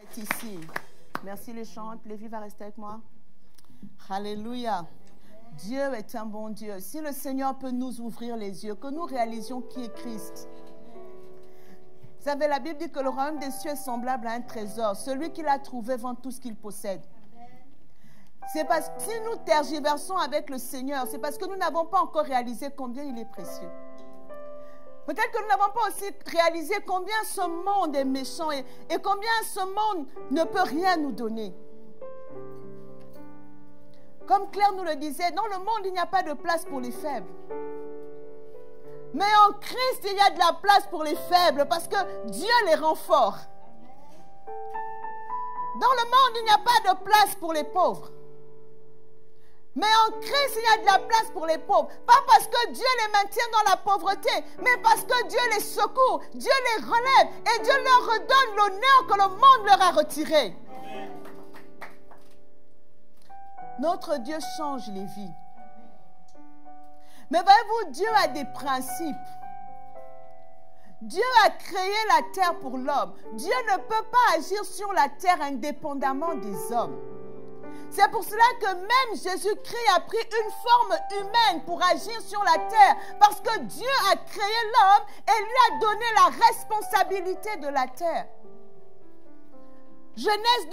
est ici. Merci les chantes. Lévi va rester avec moi. Alléluia. Dieu est un bon Dieu. Si le Seigneur peut nous ouvrir les yeux, que nous réalisions qui est Christ. Vous savez, la Bible dit que le royaume des cieux est semblable à un trésor. Celui qui l'a trouvé vend tout ce qu'il possède. C'est parce que si nous tergiversons avec le Seigneur, c'est parce que nous n'avons pas encore réalisé combien il est précieux. Peut-être que nous n'avons pas aussi réalisé combien ce monde est méchant et combien ce monde ne peut rien nous donner. Comme Claire nous le disait, dans le monde, il n'y a pas de place pour les faibles. Mais en Christ, il y a de la place pour les faibles parce que Dieu les rend forts. Dans le monde, il n'y a pas de place pour les pauvres. Mais en Christ, il y a de la place pour les pauvres. Pas parce que Dieu les maintient dans la pauvreté, mais parce que Dieu les secourt, Dieu les relève et Dieu leur redonne l'honneur que le monde leur a retiré. Notre Dieu change les vies. Mais voyez-vous, Dieu a des principes. Dieu a créé la terre pour l'homme. Dieu ne peut pas agir sur la terre indépendamment des hommes. C'est pour cela que même Jésus-Christ a pris une forme humaine pour agir sur la terre. Parce que Dieu a créé l'homme et lui a donné la responsabilité de la terre. Genèse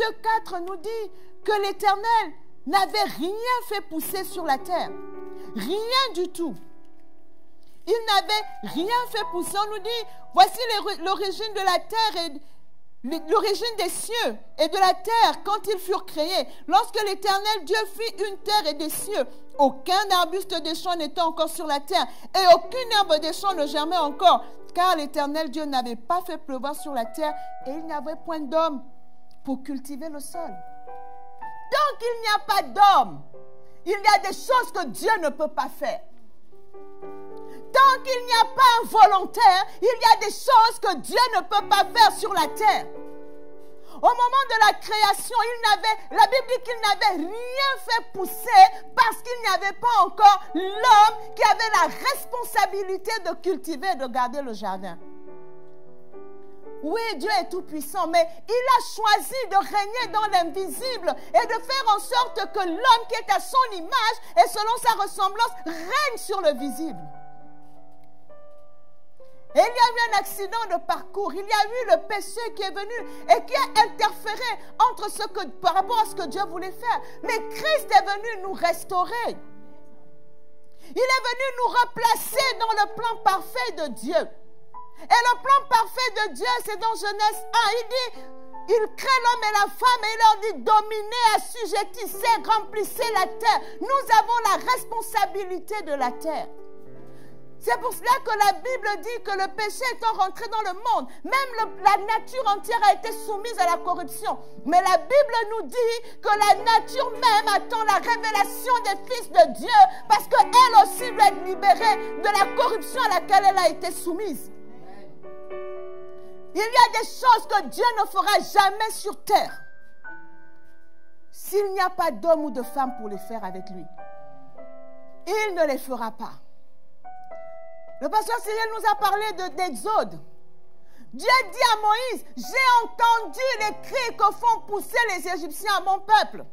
2,4 nous dit que l'Éternel n'avait rien fait pousser sur la terre. Rien du tout. Il n'avait rien fait pousser. On nous dit, voici l'origine de la terre et l'origine des cieux et de la terre quand ils furent créés. Lorsque l'Éternel Dieu fit une terre et des cieux, aucun arbuste des champs n'était encore sur la terre et aucune herbe des champs ne germait encore, car l'Éternel Dieu n'avait pas fait pleuvoir sur la terre et il n'y avait point d'homme pour cultiver le sol. Tant qu'il n'y a pas d'homme, il y a des choses que Dieu ne peut pas faire. Tant qu'il n'y a pas un volontaire, il y a des choses que Dieu ne peut pas faire sur la terre. Au moment de la création, la Bible dit qu'il n'avait rien fait pousser parce qu'il n'y avait pas encore l'homme qui avait la responsabilité de cultiver et de garder le jardin. Oui, Dieu est tout puissant, mais il a choisi de régner dans l'invisible et de faire en sorte que l'homme qui est à son image et selon sa ressemblance règne sur le visible. Et il y a eu un accident de parcours, il y a eu le péché qui est venu et qui a interféré par rapport à ce que Dieu voulait faire. Mais Christ est venu nous restaurer. Il est venu nous replacer dans le plan parfait de Dieu. Et le plan parfait de Dieu, c'est dans Genèse 1. Il dit, il crée l'homme et la femme et il leur dit, dominez, assujettissez, remplissez la terre. Nous avons la responsabilité de la terre. C'est pour cela que la Bible dit que le péché étant rentré dans le monde, même la nature entière a été soumise à la corruption. Mais la Bible nous dit que la nature même attend la révélation des fils de Dieu parce qu'elle aussi doit être libérée de la corruption à laquelle elle a été soumise. Il y a des choses que Dieu ne fera jamais sur terre s'il n'y a pas d'homme ou de femme pour les faire avec lui. Il ne les fera pas. Le pasteur Cyril nous a parlé d'Exode. Dieu dit à Moïse, j'ai entendu les cris que font pousser les Égyptiens à mon peuple.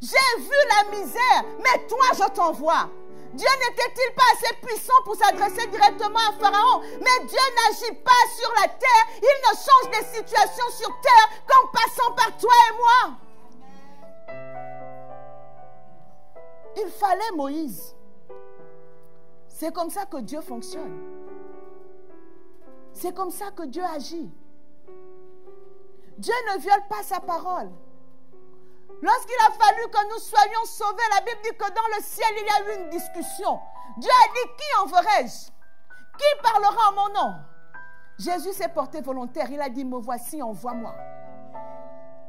J'ai vu la misère, mais toi je t'envoie. Dieu n'était-il pas assez puissant pour s'adresser directement à Pharaon? Mais Dieu n'agit pas sur la terre. Il ne change des situations sur terre qu'en passant par toi et moi. Il fallait Moïse. C'est comme ça que Dieu fonctionne. C'est comme ça que Dieu agit. Dieu ne viole pas sa parole. Lorsqu'il a fallu que nous soyons sauvés, la Bible dit que dans le ciel, il y a eu une discussion. Dieu a dit, qui enverrai-je? Qui parlera en mon nom? Jésus s'est porté volontaire. Il a dit, me voici, envoie-moi.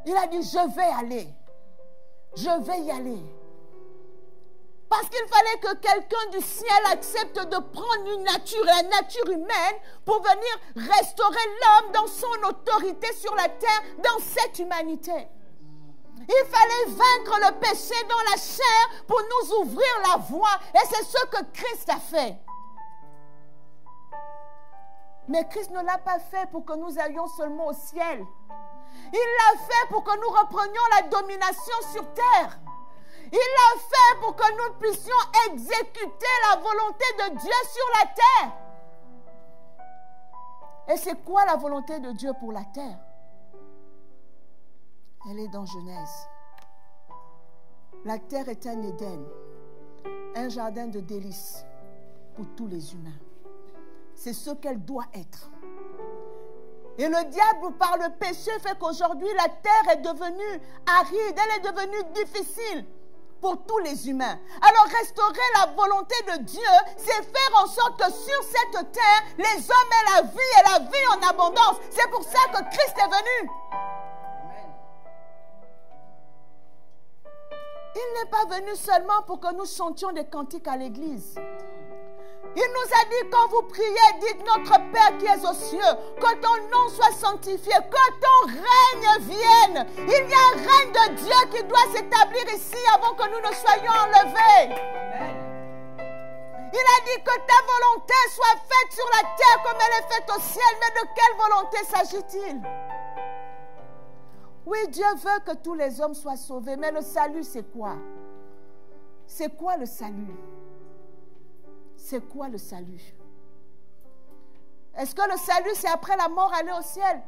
Il a dit, je vais aller. Je vais y aller. Parce qu'il fallait que quelqu'un du ciel accepte de prendre une nature, la nature humaine, pour venir restaurer l'homme dans son autorité sur la terre, dans cette humanité. Il fallait vaincre le péché dans la chair pour nous ouvrir la voie. Et c'est ce que Christ a fait. Mais Christ ne l'a pas fait pour que nous allions seulement au ciel. Il l'a fait pour que nous reprenions la domination sur terre. Il l'a fait pour que nous puissions exécuter la volonté de Dieu sur la terre. Et c'est quoi la volonté de Dieu pour la terre? Elle est dans Genèse. La terre est un Éden, un jardin de délices pour tous les humains. C'est ce qu'elle doit être. Et le diable, par le péché, fait qu'aujourd'hui, la terre est devenue aride, elle est devenue difficile pour tous les humains. Alors, restaurer la volonté de Dieu, c'est faire en sorte que sur cette terre, les hommes aient la vie et la vie en abondance. C'est pour ça que Christ est venu. Il n'est pas venu seulement pour que nous chantions des cantiques à l'église. Il nous a dit, quand vous priez, dites notre Père qui est aux cieux, que ton nom soit sanctifié, que ton règne vienne. Il y a un règne de Dieu qui doit s'établir ici avant que nous ne soyons enlevés. Il a dit que ta volonté soit faite sur la terre comme elle est faite au ciel. Mais de quelle volonté s'agit-il? Oui, Dieu veut que tous les hommes soient sauvés, mais le salut, c'est quoi? C'est quoi le salut? C'est quoi le salut? Est-ce que le salut, c'est après la mort aller au ciel?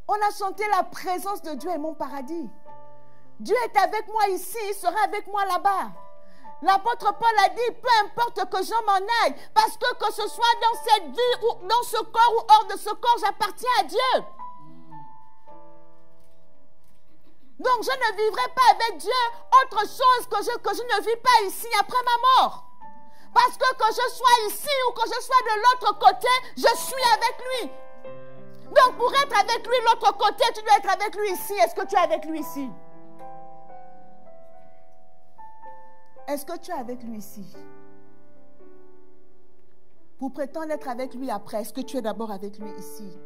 On a chanté la présence de Dieu est mon paradis. Dieu est avec moi ici, il sera avec moi là-bas. L'apôtre Paul a dit, peu importe que je m'en aille, parce que ce soit dans cette vie, ou dans ce corps ou hors de ce corps, j'appartiens à Dieu. Donc je ne vivrai pas avec Dieu autre chose que je ne vis pas ici après ma mort. Parce que je sois ici ou que je sois de l'autre côté, je suis avec lui. Donc pour être avec lui de l'autre côté, tu dois être avec lui ici. Est-ce que tu es avec lui ici? Est-ce que tu es avec lui ici? Pour prétendre être avec lui après, est-ce que tu es d'abord avec lui ici?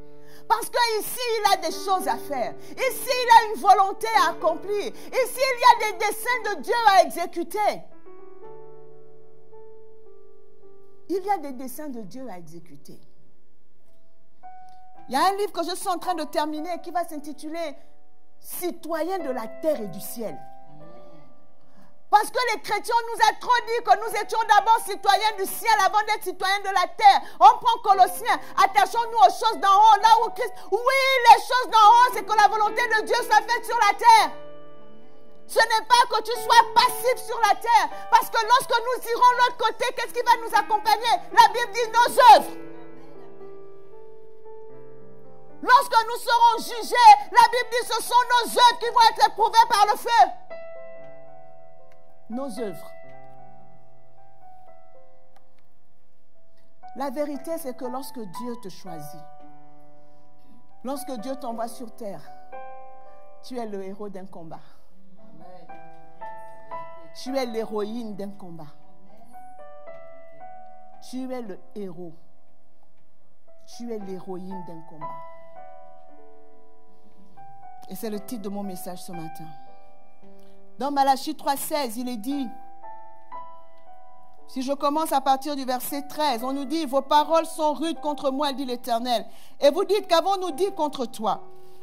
Parce qu'ici, il a des choses à faire. Ici, il a une volonté à accomplir. Ici, il y a des desseins de Dieu à exécuter. Il y a des desseins de Dieu à exécuter. Il y a un livre que je suis en train de terminer qui va s'intituler « Citoyens de la terre et du ciel ». Parce que les chrétiens nous a trop dit que nous étions d'abord citoyens du ciel avant d'être citoyens de la terre. On prend Colossiens, attachons-nous aux choses d'en haut, là où Christ... Oui, les choses d'en haut, c'est que la volonté de Dieu soit faite sur la terre. Ce n'est pas que tu sois passif sur la terre. Parce que lorsque nous irons de l'autre côté, qu'est-ce qui va nous accompagner? La Bible dit nos œuvres. Lorsque nous serons jugés, la Bible dit ce sont nos œuvres qui vont être éprouvées par le feu. Nos œuvres. La vérité, c'est que lorsque Dieu te choisit, lorsque Dieu t'envoie sur terre, tu es le héros d'un combat. Tu es l'héroïne d'un combat. Tu es le héros. Tu es l'héroïne d'un combat. Et c'est le titre de mon message ce matin. Dans Malachie 3,16, il est dit, si je commence à partir du verset 13, on nous dit, vos paroles sont rudes contre moi, dit l'Éternel. Et vous dites, qu'avons-nous dit contre toi?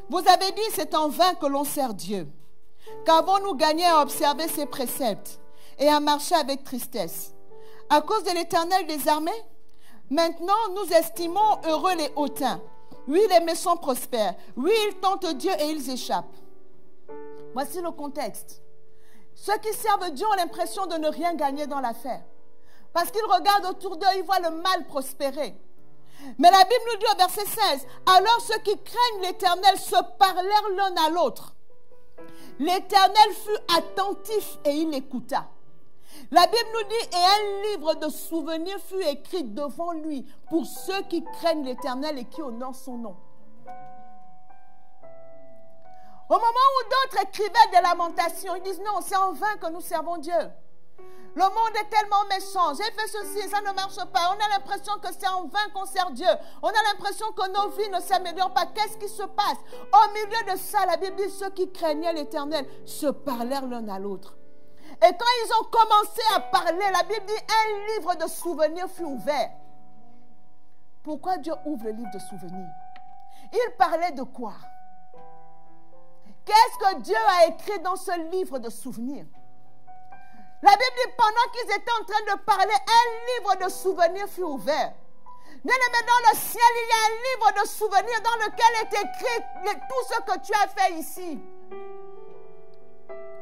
Vous avez dit, c'est en vain que l'on sert Dieu. Qu'avons-nous gagné à observer ses préceptes et à marcher avec tristesse? À cause de l'Éternel des armées, maintenant nous estimons heureux les hautains. Oui, les méchants prospèrent. Oui, ils tentent Dieu et ils échappent. Voici le contexte. Ceux qui servent Dieu ont l'impression de ne rien gagner dans l'affaire. Parce qu'ils regardent autour d'eux, ils voient le mal prospérer. Mais la Bible nous dit au verset 16, alors ceux qui craignent l'Éternel se parlèrent l'un à l'autre. L'Éternel fut attentif et il écouta. La Bible nous dit, et un livre de souvenirs fut écrit devant lui pour ceux qui craignent l'Éternel et qui honorent son nom. Au moment où d'autres écrivaient des lamentations, ils disent non, c'est en vain que nous servons Dieu. Le monde est tellement méchant, j'ai fait ceci, ça ne marche pas. On a l'impression que c'est en vain qu'on sert Dieu. On a l'impression que nos vies ne s'améliorent pas. Qu'est-ce qui se passe? Au milieu de ça, la Bible dit, ceux qui craignaient l'Éternel se parlèrent l'un à l'autre. Et quand ils ont commencé à parler, la Bible dit, un livre de souvenirs fut ouvert. Pourquoi Dieu ouvre le livre de souvenirs? Il parlait de quoi? que Dieu a écrit dans ce livre de souvenirs. La Bible dit, pendant qu'ils étaient en train de parler, un livre de souvenirs fut ouvert. Bien-aimé, dans le ciel, il y a un livre de souvenirs dans lequel est écrit tout ce que tu as fait ici.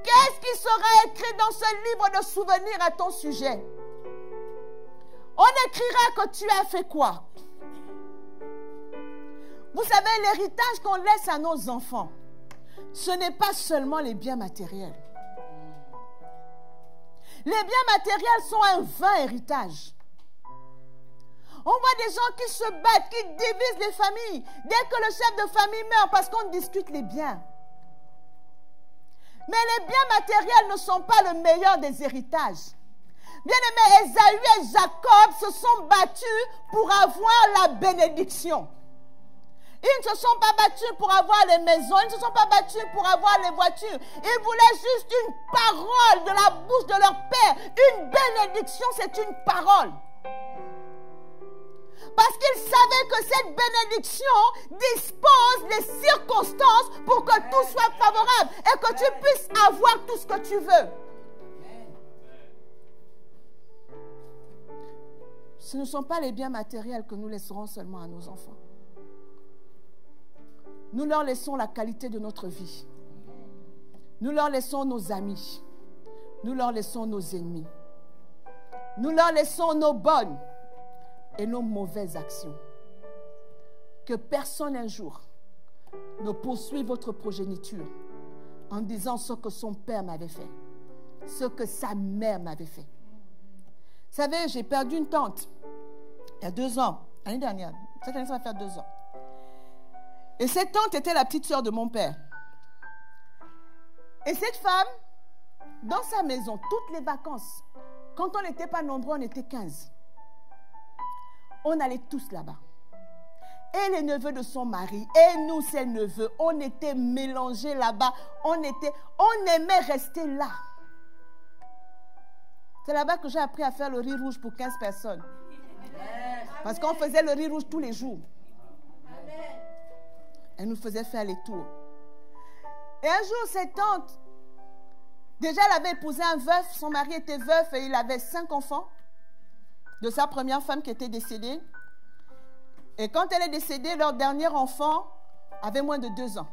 Qu'est-ce qui sera écrit dans ce livre de souvenirs à ton sujet? On écrira que tu as fait quoi? Vous savez, l'héritage qu'on laisse à nos enfants, ce n'est pas seulement les biens matériels. Les biens matériels sont un vain héritage. On voit des gens qui se battent, qui divisent les familles. Dès que le chef de famille meurt, parce qu'on discute les biens. Mais les biens matériels ne sont pas le meilleur des héritages. Bien-aimés, Ésaü et Jacob se sont battus pour avoir la bénédiction. Ils ne se sont pas battus pour avoir les maisons, ils ne se sont pas battus pour avoir les voitures. Ils voulaient juste une parole de la bouche de leur père. Une bénédiction, c'est une parole. Parce qu'ils savaient que cette bénédiction dispose les circonstances pour que tout soit favorable et que tu puisses avoir tout ce que tu veux. Ce ne sont pas les biens matériels que nous laisserons seulement à nos enfants. Nous leur laissons la qualité de notre vie. Nous leur laissons nos amis. Nous leur laissons nos ennemis. Nous leur laissons nos bonnes et nos mauvaises actions. Que personne un jour ne poursuive votre progéniture en disant ce que son père m'avait fait, ce que sa mère m'avait fait. Vous savez, j'ai perdu une tante il y a 2 ans, l'année dernière. Cette année, ça va faire 2 ans. Et cette tante était la petite sœur de mon père. Et cette femme, dans sa maison, toutes les vacances, quand on n'était pas nombreux, on était 15. On allait tous là-bas. Et les neveux de son mari, et nous, ses neveux, on était mélangés là-bas. On aimait rester là. C'est là-bas que j'ai appris à faire le riz rouge pour 15 personnes. Parce qu'on faisait le riz rouge tous les jours. Elle nous faisait faire les tours. Et un jour, cette tante, déjà elle avait épousé un veuf, son mari était veuf et il avait 5 enfants de sa première femme qui était décédée. Et quand elle est décédée, leur dernier enfant avait moins de 2 ans.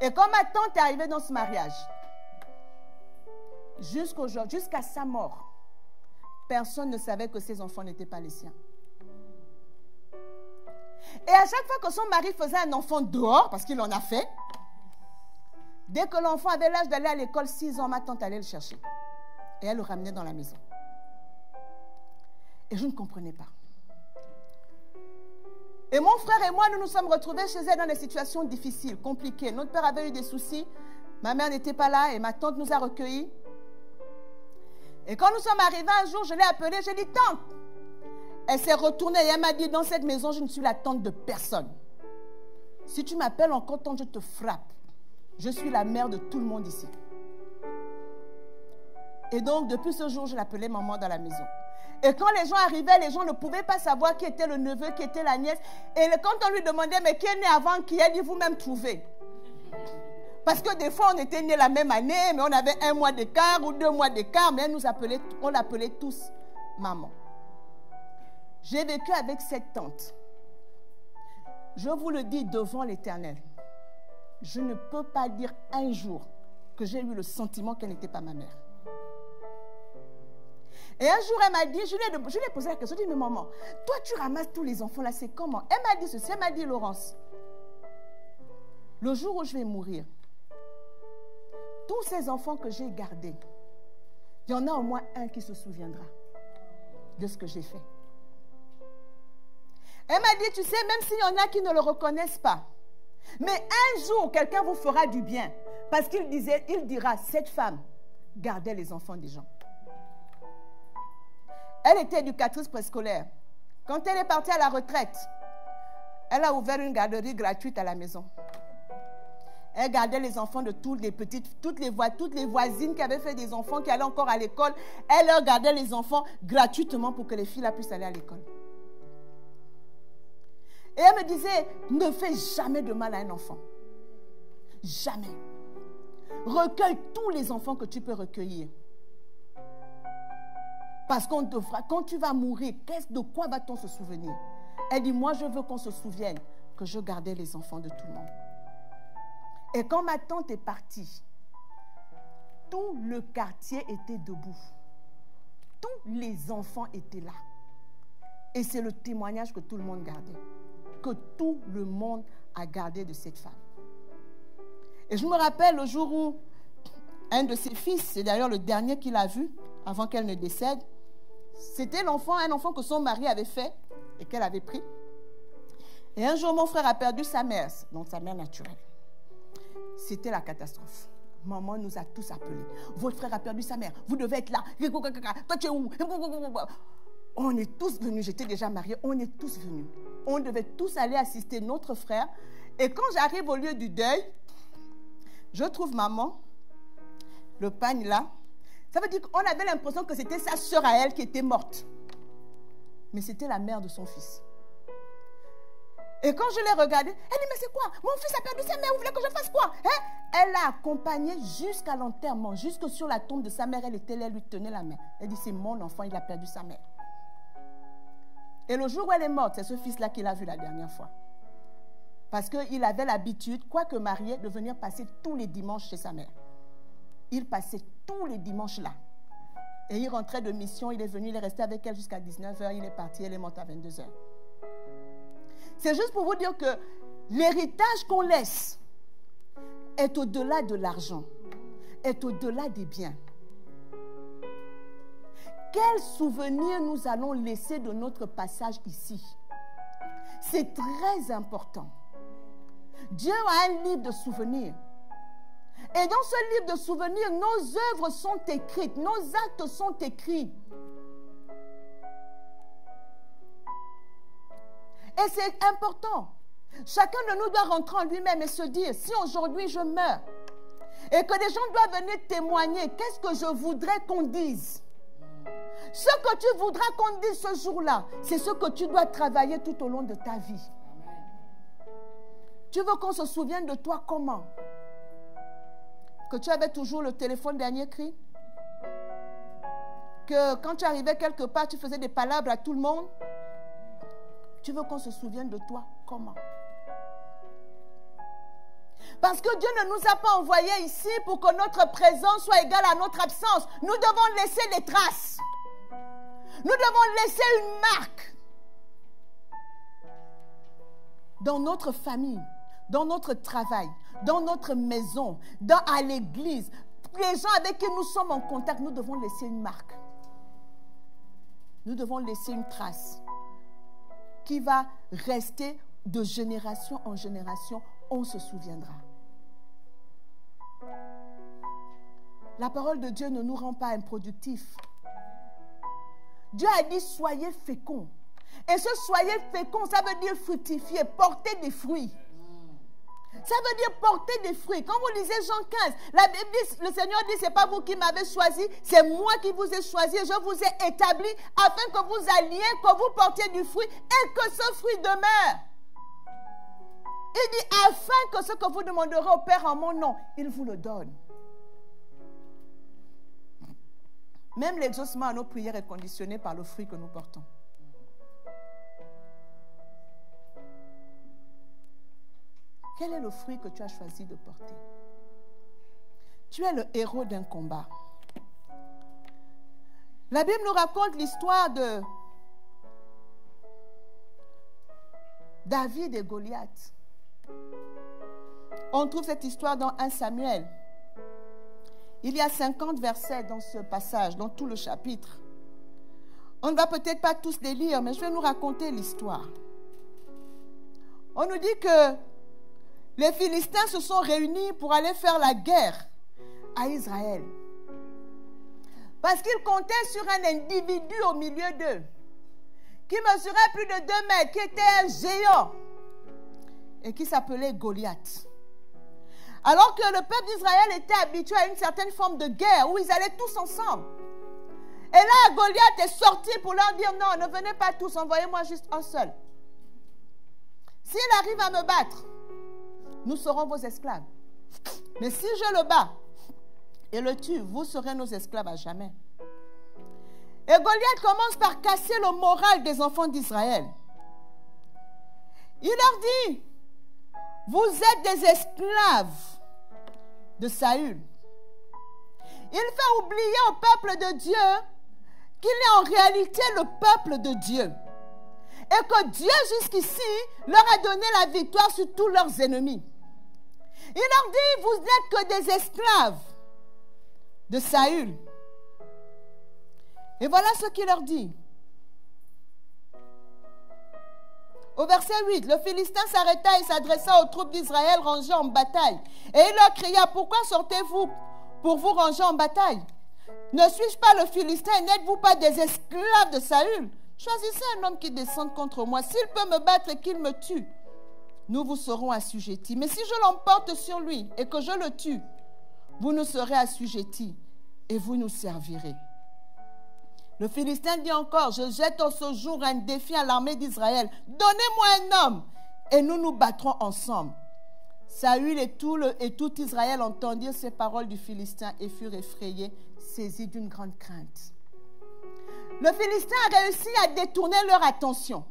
Et quand ma tante est arrivée dans ce mariage, jusqu'à sa mort, personne ne savait que ses enfants n'étaient pas les siens. Et à chaque fois que son mari faisait un enfant dehors, parce qu'il en a fait, dès que l'enfant avait l'âge d'aller à l'école, 6 ans, ma tante allait le chercher. Et elle le ramenait dans la maison. Et je ne comprenais pas. Et mon frère et moi, nous nous sommes retrouvés chez elle dans des situations difficiles, compliquées. Notre père avait eu des soucis, ma mère n'était pas là et ma tante nous a recueillis. Et quand nous sommes arrivés un jour, je l'ai appelée, j'ai dit, tante. Elle s'est retournée et elle m'a dit, dans cette maison, je ne suis la tante de personne. Si tu m'appelles encore tante, je te frappe. Je suis la mère de tout le monde ici. Et donc, depuis ce jour, je l'appelais maman dans la maison. Et quand les gens arrivaient, les gens ne pouvaient pas savoir qui était le neveu, qui était la nièce. Et quand on lui demandait, mais qui est né avant qui, elle dit, vous-même trouvez. Parce que des fois, on était nés la même année, mais on avait 1 mois d'écart ou 2 mois d'écart, mais on l'appelait tous maman. J'ai vécu avec cette tante. Je vous le dis devant l'Éternel. Je ne peux pas dire un jour que j'ai eu le sentiment qu'elle n'était pas ma mère. Et un jour, elle m'a dit, je lui ai posé la question, je lui ai dit, mais maman, toi tu ramasses tous les enfants là, c'est comment? Elle m'a dit ceci, elle m'a dit, Laurence, le jour où je vais mourir, tous ces enfants que j'ai gardés, il y en a au moins un qui se souviendra de ce que j'ai fait. Elle m'a dit, tu sais, même s'il y en a qui ne le reconnaissent pas, mais un jour, quelqu'un vous fera du bien. Parce qu'il dira, cette femme gardait les enfants des gens. Elle était éducatrice préscolaire. Quand elle est partie à la retraite, elle a ouvert une garderie gratuite à la maison. Elle gardait les enfants de toutes les voisines qui avaient fait des enfants, qui allaient encore à l'école. Elle leur gardait les enfants gratuitement pour que les filles là puissent aller à l'école. Et elle me disait, ne fais jamais de mal à un enfant. jamais. Recueille tous les enfants que tu peux recueillir. Parce qu'on te fera, quand tu vas mourir, de quoi va-t-on se souvenir? Elle dit, moi je veux qu'on se souvienne que je gardais les enfants de tout le monde. Et quand ma tante est partie, tout le quartier était debout. Tous les enfants étaient là. Et c'est le témoignage que tout le monde gardait. Que tout le monde a gardé de cette femme. Et je me rappelle le jour où un de ses fils, c'est d'ailleurs le dernier qu'il a vu avant qu'elle ne décède, c'était un enfant que son mari avait fait et qu'elle avait pris. Et un jour, mon frère a perdu sa mère, donc sa mère naturelle. C'était la catastrophe. Maman nous a tous appelés. Votre frère a perdu sa mère. Vous devez être là. Toi, tu es où? On est tous venus. J'étais déjà mariée. On est tous venus. On devait tous aller assister notre frère. Et quand j'arrive au lieu du deuil, je trouve maman, le pagne là. Ça veut dire qu'on avait l'impression que c'était sa sœur à elle qui était morte. Mais c'était la mère de son fils. Et quand je l'ai regardée, elle dit, mais c'est quoi? Mon fils a perdu sa mère, vous voulez que je fasse quoi? Elle l'a accompagné jusqu'à l'enterrement, jusque sur la tombe de sa mère, elle était là, elle lui tenait la main. Elle dit, c'est mon enfant, il a perdu sa mère. Et le jour où elle est morte, c'est ce fils-là qu'il a vu la dernière fois. Parce qu'il avait l'habitude, quoique marié, de venir passer tous les dimanches chez sa mère. Il passait tous les dimanches là. Et il rentrait de mission, il est venu, il est resté avec elle jusqu'à 19h, il est parti, elle est morte à 22h. C'est juste pour vous dire que l'héritage qu'on laisse est au-delà de l'argent, est au-delà des biens. Quel souvenir nous allons laisser de notre passage ici? C'est très important. Dieu a un livre de souvenirs. Et dans ce livre de souvenirs, nos œuvres sont écrites, nos actes sont écrits. Et c'est important. Chacun de nous doit rentrer en lui-même et se dire, si aujourd'hui je meurs, et que des gens doivent venir témoigner, qu'est-ce que je voudrais qu'on dise? Ce que tu voudras qu'on dise ce jour-là, c'est ce que tu dois travailler tout au long de ta vie. Tu veux qu'on se souvienne de toi comment? Que tu avais toujours le téléphone dernier cri? Que quand tu arrivais quelque part, tu faisais des palabres à tout le monde? Tu veux qu'on se souvienne de toi comment? Parce que Dieu ne nous a pas envoyés ici pour que notre présence soit égale à notre absence. Nous devons laisser des traces. Nous devons laisser une marque dans notre famille, dans notre travail, dans notre maison, à l'église. Les gens avec qui nous sommes en contact, nous devons laisser une marque. Nous devons laisser une trace qui va rester de génération en génération. On se souviendra. La parole de Dieu ne nous rend pas improductifs. Dieu a dit soyez féconds. Et ce soyez féconds, ça veut dire fructifier, porter des fruits. Ça veut dire porter des fruits. Quand vous lisez Jean 15, la Bible dit, le Seigneur dit, c'est pas vous qui m'avez choisi, c'est moi qui vous ai choisi et je vous ai établi afin que vous alliez, que vous portiez du fruit et que ce fruit demeure. Il dit, afin que ce que vous demanderez au Père en mon nom, il vous le donne. Même l'exaucement à nos prières est conditionné par le fruit que nous portons. Quel est le fruit que tu as choisi de porter? Tu es le héros d'un combat. La Bible nous raconte l'histoire de David et Goliath. On trouve cette histoire dans 1 Samuel. Il y a 50 versets dans ce passage, dans tout le chapitre. On ne va peut-être pas tous les lire, mais je vais nous raconter l'histoire. On nous dit que les Philistins se sont réunis pour aller faire la guerre à Israël. Parce qu'ils comptaient sur un individu au milieu d'eux, qui mesurait plus de 2 mètres, qui était un géant, et qui s'appelait Goliath. Alors que le peuple d'Israël était habitué à une certaine forme de guerre, où ils allaient tous ensemble. Et là, Goliath est sorti pour leur dire, non, ne venez pas tous, envoyez-moi juste un seul. S'il arrive à me battre, nous serons vos esclaves. Mais si je le bats et le tue, vous serez nos esclaves à jamais. Et Goliath commence par casser le moral des enfants d'Israël. Il leur dit, vous êtes des esclaves de Saül. Il fait oublier au peuple de Dieu qu'il est en réalité le peuple de Dieu. Et que Dieu jusqu'ici leur a donné la victoire sur tous leurs ennemis. Il leur dit, vous n'êtes que des esclaves de Saül. Et voilà ce qu'il leur dit. Au verset 8, le Philistin s'arrêta et s'adressa aux troupes d'Israël rangées en bataille. Et il leur cria, pourquoi sortez-vous pour vous ranger en bataille? Ne suis-je pas le Philistin et n'êtes-vous pas des esclaves de Saül? Choisissez un homme qui descende contre moi. S'il peut me battre et qu'il me tue, nous vous serons assujettis. Mais si je l'emporte sur lui et que je le tue, vous nous serez assujettis et vous nous servirez. Le Philistin dit encore, je jette en ce jour un défi à l'armée d'Israël. Donnez-moi un homme et nous nous battrons ensemble. Saül et tout Israël entendirent ces paroles du Philistin et furent effrayés, saisis d'une grande crainte. Le Philistin a réussi à détourner leur attention.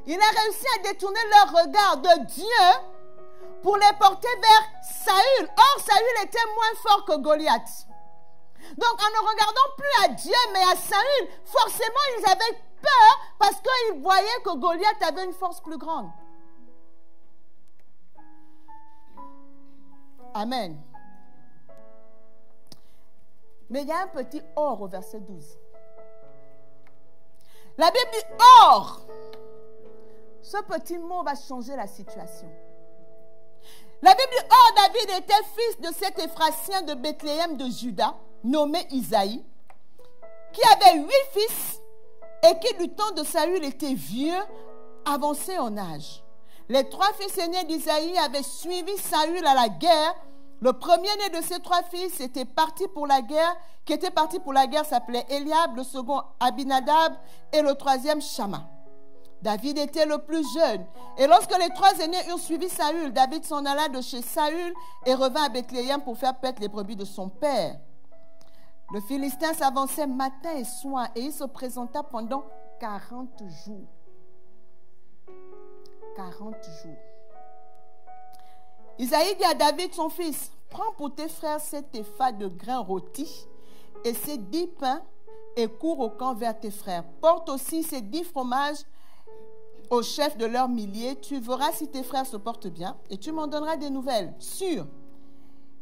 Il a réussi à détourner leur regard de Dieu pour les porter vers Saül. Or, Saül était moins fort que Goliath. Donc, en ne regardant plus à Dieu, mais à Saül, forcément, ils avaient peur parce qu'ils voyaient que Goliath avait une force plus grande. Amen. Mais il y a un petit or au verset 12. La Bible dit or. Ce petit mot va changer la situation. La Bible dit or, David était fils de cet Éphratien de Bethléem de Juda, nommé Isaïe, qui avait 8 fils et qui du temps de Saül était vieux, avancé en âge. Les 3 fils aînés d'Isaïe avaient suivi Saül à la guerre. Le premier-né de ces 3 fils était parti pour la guerre, s'appelait Eliab, le second Abinadab et le troisième Shama. David était le plus jeune. Et lorsque les 3 aînés eurent suivi Saül, David s'en alla de chez Saül et revint à Bethléem pour faire paître les brebis de son père. Le Philistin s'avançait matin et soir et il se présenta pendant 40 jours. 40 jours. Isaïe dit à David, son fils, prends pour tes frères cet épha de grains rôtis et ces 10 pains et cours au camp vers tes frères. Porte aussi ces 10 fromages au chef de leurs milliers. Tu verras si tes frères se portent bien et tu m'en donneras des nouvelles. Sûr,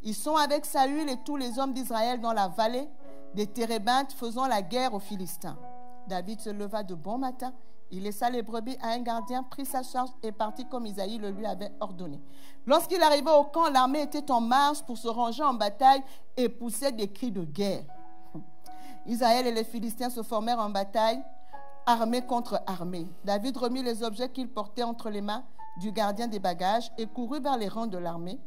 ils sont avec Saül et tous les hommes d'Israël dans la vallée des Térébintes faisant la guerre aux Philistins. David se leva de bon matin. Il laissa les brebis à un gardien, prit sa charge et partit comme Isaïe le lui avait ordonné. Lorsqu'il arriva au camp, l'armée était en marche pour se ranger en bataille et poussait des cris de guerre. Israël et les Philistins se formèrent en bataille, armée contre armée. David remit les objets qu'il portait entre les mains du gardien des bagages et courut vers les rangs de l'armée.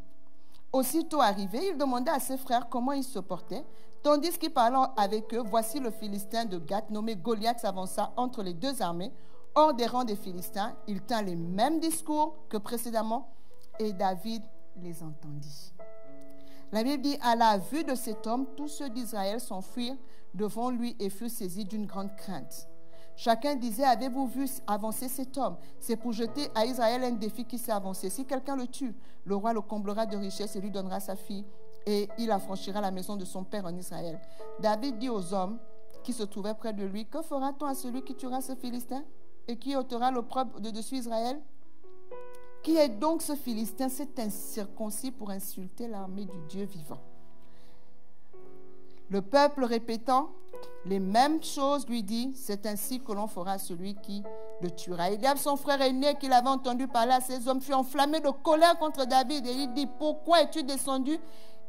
Aussitôt arrivé, il demanda à ses frères comment ils se portaient. Tandis qu'il parlait avec eux, voici le Philistin de Gath, nommé Goliath, s'avança entre les 2 armées, hors des rangs des Philistins. Il tint les mêmes discours que précédemment et David les entendit. La Bible dit, à la vue de cet homme, tous ceux d'Israël s'enfuirent devant lui et furent saisis d'une grande crainte. Chacun disait, avez-vous vu avancer cet homme? C'est pour jeter à Israël un défi qui s'est avancé. Si quelqu'un le tue, le roi le comblera de richesses et lui donnera sa fille et il affranchira la maison de son père en Israël. David dit aux hommes qui se trouvaient près de lui, que fera-t-on à celui qui tuera ce Philistin et qui ôtera l'opprobre de dessus Israël? Qui est donc ce Philistin, cet incirconcis pour insulter l'armée du Dieu vivant? Le peuple répétant les mêmes choses lui dit, c'est ainsi que l'on fera à celui qui le tuera. Eliab, son frère aîné, qu'il avait entendu parler à ces hommes, fut enflammé de colère contre David et il dit, pourquoi es-tu descendu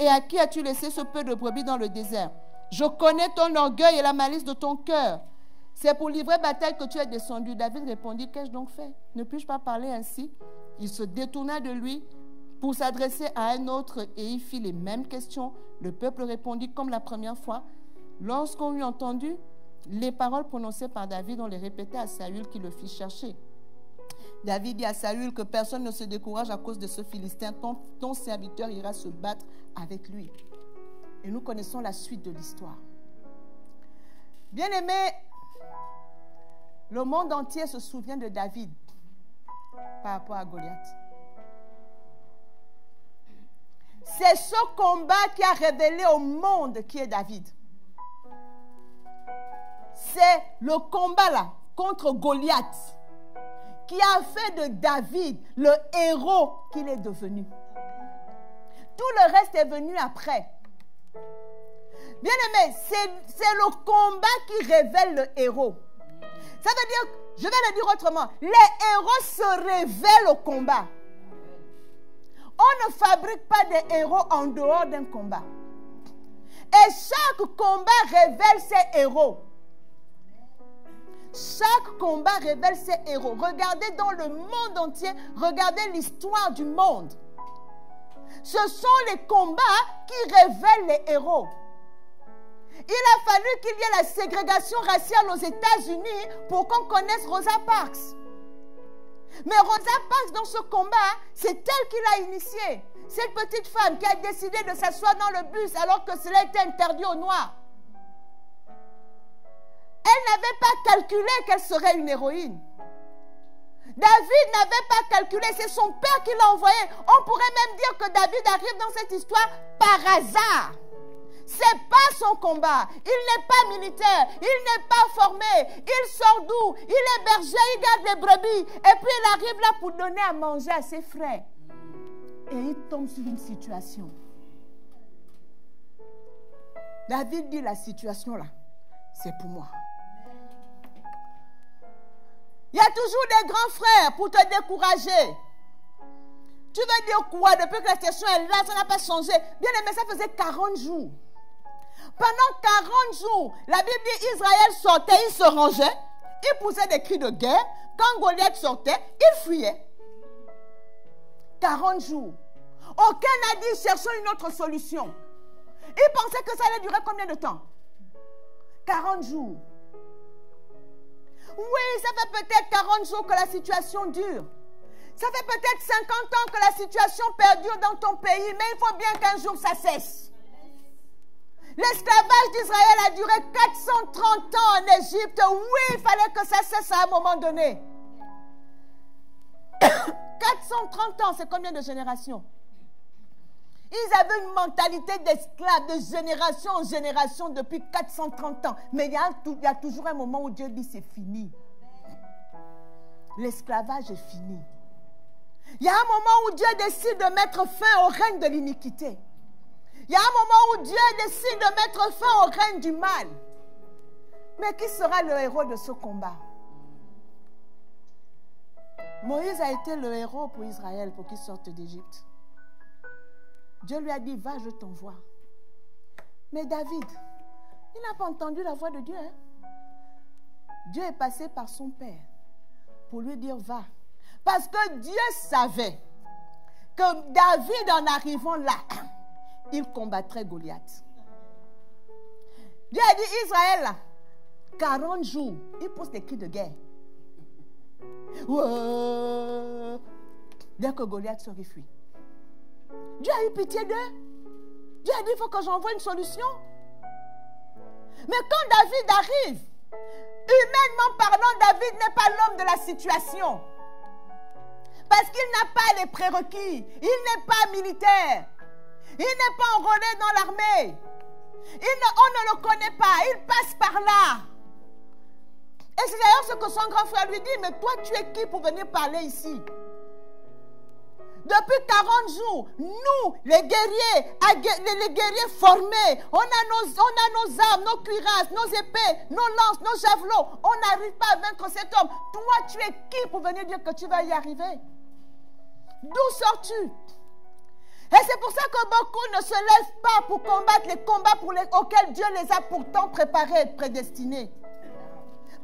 et à qui as-tu laissé ce peu de brebis dans le désert? Je connais ton orgueil et la malice de ton cœur. C'est pour livrer bataille que tu es descendu. David répondit, qu'ai-je donc fait? Ne puis-je pas parler ainsi? Il se détourna de lui pour s'adresser à un autre et il fit les mêmes questions. Le peuple répondit comme la première fois. Lorsqu'on eut entendu les paroles prononcées par David, on les répétait à Saül qui le fit chercher. David dit à Saül que personne ne se décourage à cause de ce Philistin. Ton serviteur ira se battre avec lui. Et nous connaissons la suite de l'histoire. Bien-aimés, le monde entier se souvient de David par rapport à Goliath. C'est ce combat qui a révélé au monde qui est David. C'est le combat là contre Goliath qui a fait de David le héros qu'il est devenu. Tout le reste est venu après. Bien-aimé, c'est le combat qui révèle le héros. Ça veut dire, je vais le dire autrement, les héros se révèlent au combat. On ne fabrique pas des héros en dehors d'un combat. Et chaque combat révèle ses héros. Chaque combat révèle ses héros. Regardez dans le monde entier, regardez l'histoire du monde. Ce sont les combats qui révèlent les héros. Il a fallu qu'il y ait la ségrégation raciale aux États-Unis pour qu'on connaisse Rosa Parks. Mais Rosa Parks, dans ce combat, c'est elle qui l'a initié. Cette petite femme qui a décidé de s'asseoir dans le bus alors que cela était interdit aux Noirs. Elle n'avait pas calculé qu'elle serait une héroïne. David n'avait pas calculé, c'est son père qui l'a envoyé. On pourrait même dire que David arrive dans cette histoire par hasard. Ce n'est pas son combat. Il n'est pas militaire. Il n'est pas formé. Il sort d'où? Il est berger, il garde les brebis. Et puis il arrive là pour donner à manger à ses frères. Et il tombe sur une situation. David dit, la situation là, c'est pour moi. Il y a toujours des grands frères pour te décourager. Tu veux dire quoi? Depuis que la situation est là, ça n'a pas changé. Bien aimé, ça faisait 40 jours. Pendant 40 jours, la Bible dit Israël sortait, il se rangeait, il poussait des cris de guerre. Quand Goliath sortait, il fuyait. 40 jours. Aucun n'a dit cherchons une autre solution. Il pensait que ça allait durer combien de temps? 40 jours. Oui, ça fait peut-être 40 jours que la situation dure. Ça fait peut-être 50 ans que la situation perdure dans ton pays, mais il faut bien qu'un jour ça cesse. L'esclavage d'Israël a duré 430 ans en Égypte. Oui, il fallait que ça cesse à un moment donné. 430 ans, c'est combien de générations? Ils avaient une mentalité d'esclaves de génération en génération depuis 430 ans. Mais il y a toujours un moment où Dieu dit c'est fini. L'esclavage est fini. Il y a un moment où Dieu décide de mettre fin au règne de l'iniquité. Il y a un moment où Dieu décide de mettre fin au règne du mal. Mais qui sera le héros de ce combat? Moïse a été le héros pour Israël pour qu'il sorte d'Égypte. Dieu lui a dit, va, je t'envoie. Mais David, il n'a pas entendu la voix de Dieu. Dieu est passé par son père pour lui dire, va. Parce que Dieu savait que David, en arrivant là, il combattrait Goliath. Dieu a dit, Israël, là, 40 jours, il pousse des cris de guerre. Ouais. Dès que Goliath se fuit. Dieu a eu pitié d'eux. Dieu a dit, il faut que j'envoie une solution. Mais quand David arrive, humainement parlant, David n'est pas l'homme de la situation. Parce qu'il n'a pas les prérequis. Il n'est pas militaire. Il n'est pas enrôlé dans l'armée. On ne le connaît pas. Il passe par là. Et c'est d'ailleurs ce que son grand frère lui dit. Mais toi, tu es qui pour venir parler ici? Depuis 40 jours, nous, les guerriers formés, on a nos armes, nos cuirasses, nos épées, nos lances, nos javelots. On n'arrive pas à vaincre cet homme. Toi, tu es qui pour venir dire que tu vas y arriver? D'où sors-tu? Et c'est pour ça que beaucoup ne se lèvent pas pour combattre les combats auxquels Dieu les a pourtant préparés et prédestinés.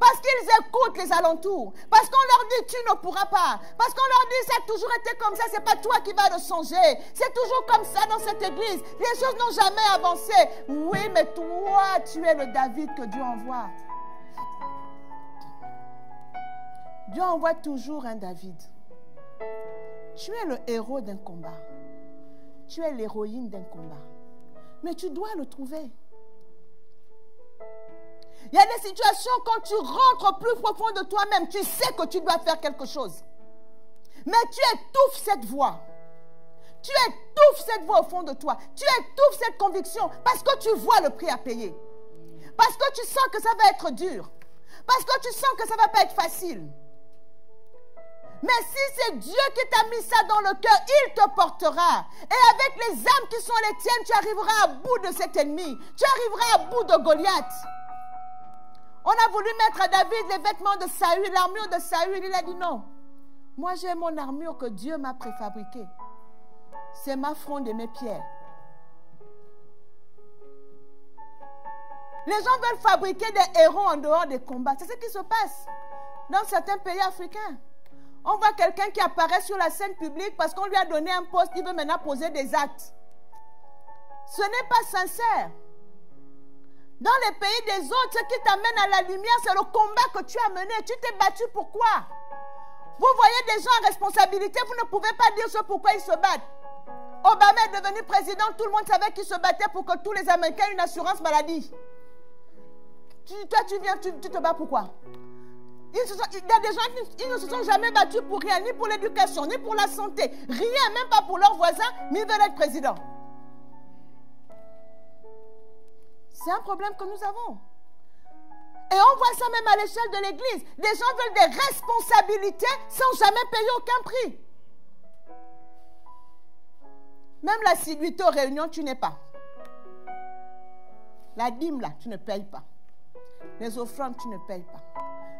Parce qu'ils écoutent les alentours. Parce qu'on leur dit, tu ne pourras pas. Parce qu'on leur dit, ça a toujours été comme ça, ce n'est pas toi qui vas le changer. C'est toujours comme ça dans cette église. Les choses n'ont jamais avancé. Oui, mais toi, tu es le David que Dieu envoie. Dieu envoie toujours un David. Tu es le héros d'un combat. Tu es l'héroïne d'un combat. Mais tu dois le trouver. Il y a des situations quand tu rentres plus profond de toi-même, tu sais que tu dois faire quelque chose. Mais tu étouffes cette voix. Tu étouffes cette voix au fond de toi. Tu étouffes cette conviction parce que tu vois le prix à payer. Parce que tu sens que ça va être dur. Parce que tu sens que ça ne va pas être facile. Mais si c'est Dieu qui t'a mis ça dans le cœur, il te portera. Et avec les âmes qui sont les tiennes, tu arriveras à bout de cet ennemi. Tu arriveras à bout de Goliath. On a voulu mettre à David les vêtements de Saül, l'armure de Saül. Il a dit non. Moi, j'ai mon armure que Dieu m'a préfabriquée. C'est ma fronde et mes pierres. Les gens veulent fabriquer des héros en dehors des combats. C'est ce qui se passe dans certains pays africains. On voit quelqu'un qui apparaît sur la scène publique parce qu'on lui a donné un poste, il veut maintenant poser des actes. Ce n'est pas sincère. Dans les pays des autres, ce qui t'amène à la lumière, c'est le combat que tu as mené. Tu t'es battu pourquoi? Vous voyez des gens en responsabilité, vous ne pouvez pas dire ce pourquoi ils se battent. Obama est devenu président, tout le monde savait qu'il se battait pour que tous les Américains aient une assurance maladie. Toi, tu viens, tu te bats pourquoi? Il y a des gens qui ne se sont jamais battus pour rien, ni pour l'éducation, ni pour la santé. Rien, même pas pour leurs voisins, mais ils veulent être président. C'est un problème que nous avons. Et on voit ça même à l'échelle de l'Église. Des gens veulent des responsabilités sans jamais payer aucun prix. Même l'assiduité aux réunions, tu n'es pas. La dîme, là, tu ne payes pas. Les offrandes, tu ne payes pas.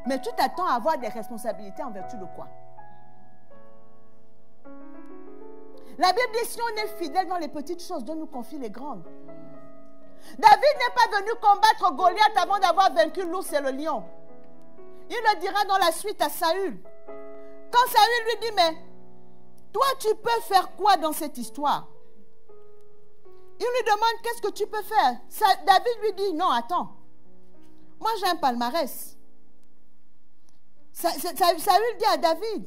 Mais tu t'attends à avoir des responsabilités en vertu de quoi? La Bible dit, si on est fidèle dans les petites choses, Dieu nous confie les grandes. David n'est pas venu combattre Goliath avant d'avoir vaincu l'ours et le lion. Il le dira dans la suite à Saül. Quand Saül lui dit, mais toi tu peux faire quoi dans cette histoire? Il lui demande, qu'est-ce que tu peux faire? David lui dit, non, attends. Moi j'ai un palmarès. Saül dit à David,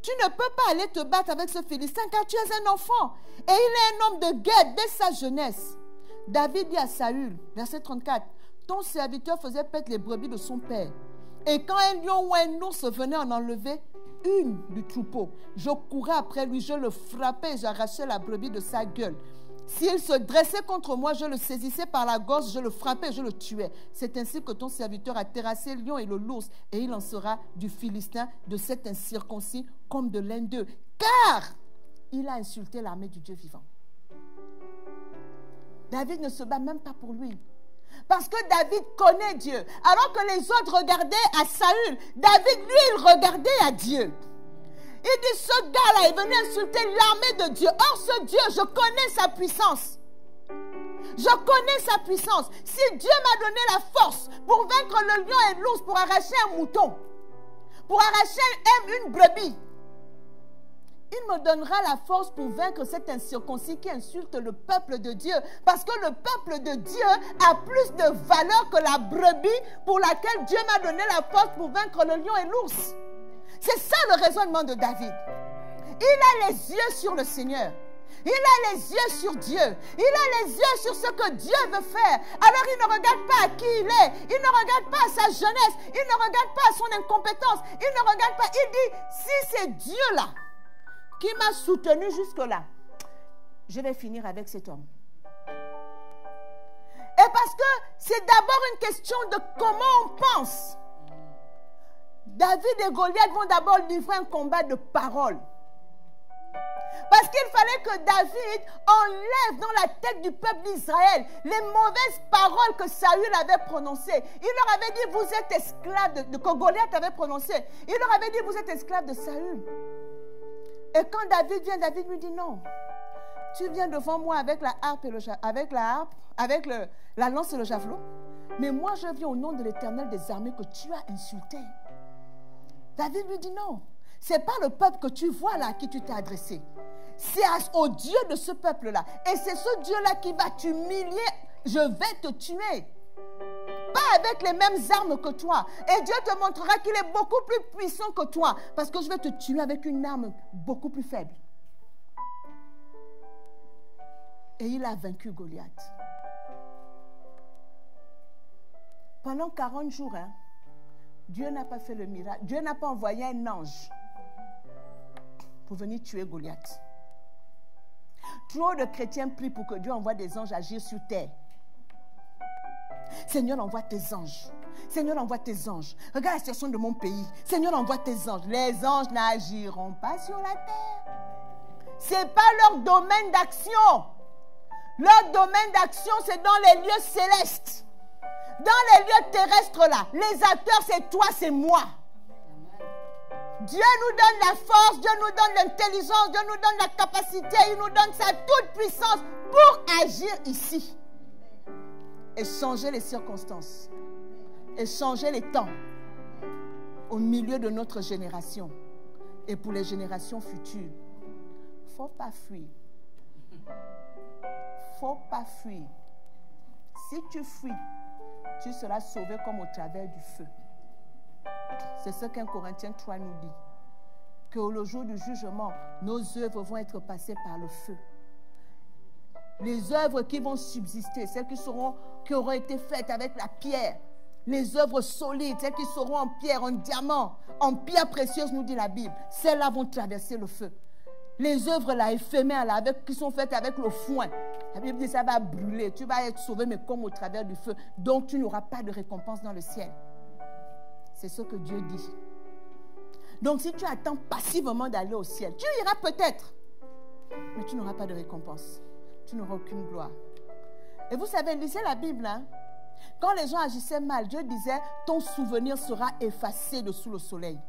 tu ne peux pas aller te battre avec ce Philistin car tu es un enfant. Et il est un homme de guerre dès sa jeunesse. David dit à Saül, verset 34, ton serviteur faisait paître les brebis de son père. Et quand un lion ou un ours venait en enlever une du troupeau, je courais après lui, je le frappais et j'arrachais la brebis de sa gueule. S'il se dressait contre moi, je le saisissais par la gorge, je le frappais et je le tuais. C'est ainsi que ton serviteur a terrassé le lion et l'ours, et il en sera du Philistin, de cet incirconcis, comme de l'un d'eux. Car il a insulté l'armée du Dieu vivant. David ne se bat même pas pour lui. Parce que David connaît Dieu. Alors que les autres regardaient à Saül, David, lui, il regardait à Dieu. Il dit, ce gars-là est venu insulter l'armée de Dieu. Or, ce Dieu, je connais sa puissance. Je connais sa puissance. Si Dieu m'a donné la force pour vaincre le lion et l'ours, pour arracher un mouton, pour arracher une brebis, il me donnera la force pour vaincre cet incirconcis qui insulte le peuple de Dieu. Parce que le peuple de Dieu a plus de valeur que la brebis pour laquelle Dieu m'a donné la force pour vaincre le lion et l'ours. C'est ça le raisonnement de David. Il a les yeux sur le Seigneur. Il a les yeux sur Dieu. Il a les yeux sur ce que Dieu veut faire. Alors il ne regarde pas à qui il est. Il ne regarde pas à sa jeunesse. Il ne regarde pas à son incompétence. Il ne regarde pas. Il dit, si c'est Dieu là qui m'a soutenu jusque-là, je vais finir avec cet homme. Et parce que c'est d'abord une question de comment on pense. David et Goliath vont d'abord livrer un combat de paroles. Parce qu'il fallait que David enlève dans la tête du peuple d'Israël les mauvaises paroles que Saül avait prononcées. Il leur avait dit, vous êtes esclaves, que Goliath avait prononcé. Il leur avait dit, vous êtes esclaves de Saül. Et quand David vient, David lui dit, non. Tu viens devant moi avec la harpe, la lance et le javelot. Mais moi, je viens au nom de l'Éternel des armées que tu as insulté. David lui dit, non. Ce n'est pas le peuple que tu vois là à qui tu t'es adressé. C'est au Dieu de ce peuple-là. Et c'est ce Dieu-là qui va t'humilier. Je vais te tuer. pas avec les mêmes armes que toi. Et Dieu te montrera qu'il est beaucoup plus puissant que toi. Parce que je vais te tuer avec une arme beaucoup plus faible. Et il a vaincu Goliath. Pendant 40 jours, Dieu n'a pas fait le miracle. Dieu n'a pas envoyé un ange pour venir tuer Goliath. Trop de chrétiens prient pour que Dieu envoie des anges agir sur terre. Seigneur, envoie tes anges. Seigneur, envoie tes anges. Regarde la situation de mon pays. Seigneur, envoie tes anges. Les anges n'agiront pas sur la terre. Ce n'est pas leur domaine d'action. Leur domaine d'action, c'est dans les lieux célestes. Dans les lieux terrestres là, les acteurs, c'est toi, c'est moi. Dieu nous donne la force, Dieu nous donne l'intelligence, Dieu nous donne la capacité, il nous donne sa toute puissance pour agir ici. Et changer les circonstances. Et changer les temps. Au milieu de notre génération. Et pour les générations futures. Il ne faut pas fuir. Il ne faut pas fuir. Si tu fuis, tu seras sauvé comme au travers du feu. C'est ce qu'un Corinthiens 3 nous dit. Que le jour du jugement, nos œuvres vont être passées par le feu. Les œuvres qui vont subsister, celles qui auront été faites avec la pierre, les œuvres solides, celles qui seront en pierre, en diamant, en pierre précieuse, nous dit la Bible, celles-là vont traverser le feu. Les œuvres là, éphémères là, qui sont faites avec le foin, la Bible dit ça va brûler, tu vas être sauvé, mais comme au travers du feu, donc tu n'auras pas de récompense dans le ciel. C'est ce que Dieu dit. Donc si tu attends passivement d'aller au ciel, tu iras peut-être, mais tu n'auras pas de récompense. Tu n'auras aucune gloire. Et vous savez, lisez la Bible, hein? Quand les gens agissaient mal, Dieu disait, ton souvenir sera effacé de sous le soleil.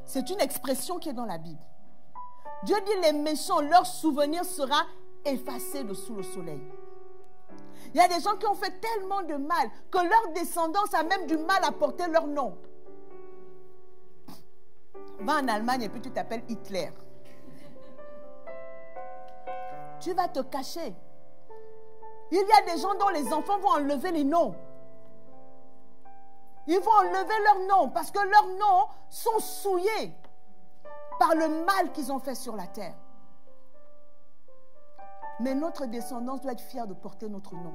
C'est une expression qui est dans la Bible. Dieu dit, les méchants, leur souvenir sera effacé de sous le soleil. Il y a des gens qui ont fait tellement de mal que leur descendance a même du mal à porter leur nom. Va en Allemagne et puis tu t'appelles Hitler. Tu vas te cacher. Il y a des gens dont les enfants vont enlever les noms. Ils vont enlever leurs noms parce que leurs noms sont souillés par le mal qu'ils ont fait sur la terre. Mais notre descendance doit être fière de porter notre nom.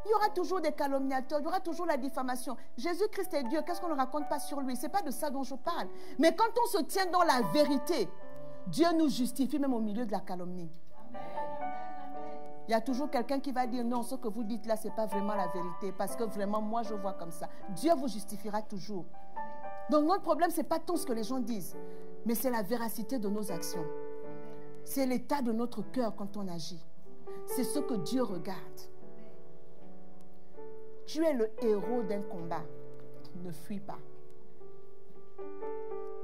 Il y aura toujours des calomniateurs, il y aura toujours la diffamation. Jésus-Christ est Dieu, qu'est-ce qu'on ne raconte pas sur lui? Ce n'est pas de ça dont je parle. Mais quand on se tient dans la vérité, Dieu nous justifie même au milieu de la calomnie. Il y a toujours quelqu'un qui va dire non, ce que vous dites là, ce n'est pas vraiment la vérité. Parce que vraiment, moi, je vois comme ça. Dieu vous justifiera toujours. Donc notre problème, ce n'est pas tant ce que les gens disent, mais c'est la véracité de nos actions. C'est l'état de notre cœur quand on agit. C'est ce que Dieu regarde. Tu es le héros d'un combat. Ne fuis pas.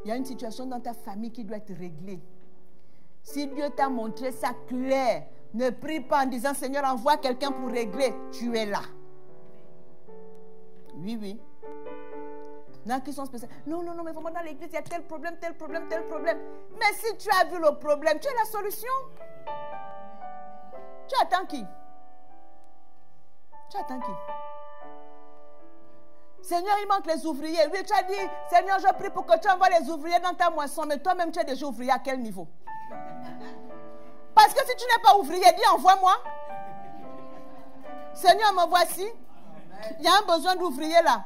Il y a une situation dans ta famille qui doit être réglée. Si Dieu t'a montré ça clair, ne prie pas en disant Seigneur, envoie quelqu'un pour régler. Tu es là. Oui, oui. Il y en a qui sont spéciaux. Non, non, non, mais vraiment dans l'église, il y a tel problème, tel problème, tel problème. Mais si tu as vu le problème, tu as la solution. Tu attends qui? Tu attends qui? Seigneur, il manque les ouvriers. Oui, tu as dit, Seigneur, je prie pour que tu envoies les ouvriers dans ta moisson. Mais toi-même, tu es déjà ouvrier à quel niveau? Parce que si tu n'es pas ouvrier, dis envoie-moi. Seigneur, me voici. Il y a un besoin d'ouvrier là.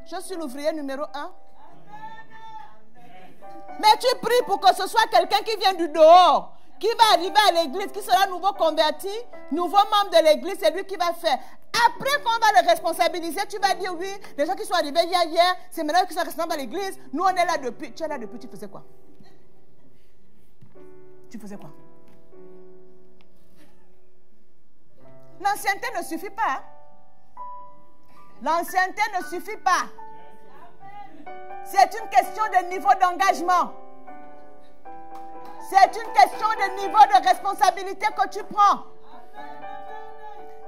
Je suis l'ouvrier numéro 1. Mais tu pries pour que ce soit quelqu'un qui vient du dehors, qui va arriver à l'église, qui sera nouveau converti, nouveau membre de l'église, c'est lui qui va faire. Après qu'on va le responsabiliser, tu vas dire oui, les gens qui sont arrivés hier, c'est maintenant qu'ils sont responsables à l'église. Nous, on est là depuis. Tu es là depuis, tu faisais quoi? Tu faisais quoi? L'ancienneté ne suffit pas. Hein? L'ancienneté ne suffit pas. C'est une question de niveau d'engagement. C'est une question de niveau de responsabilité que tu prends.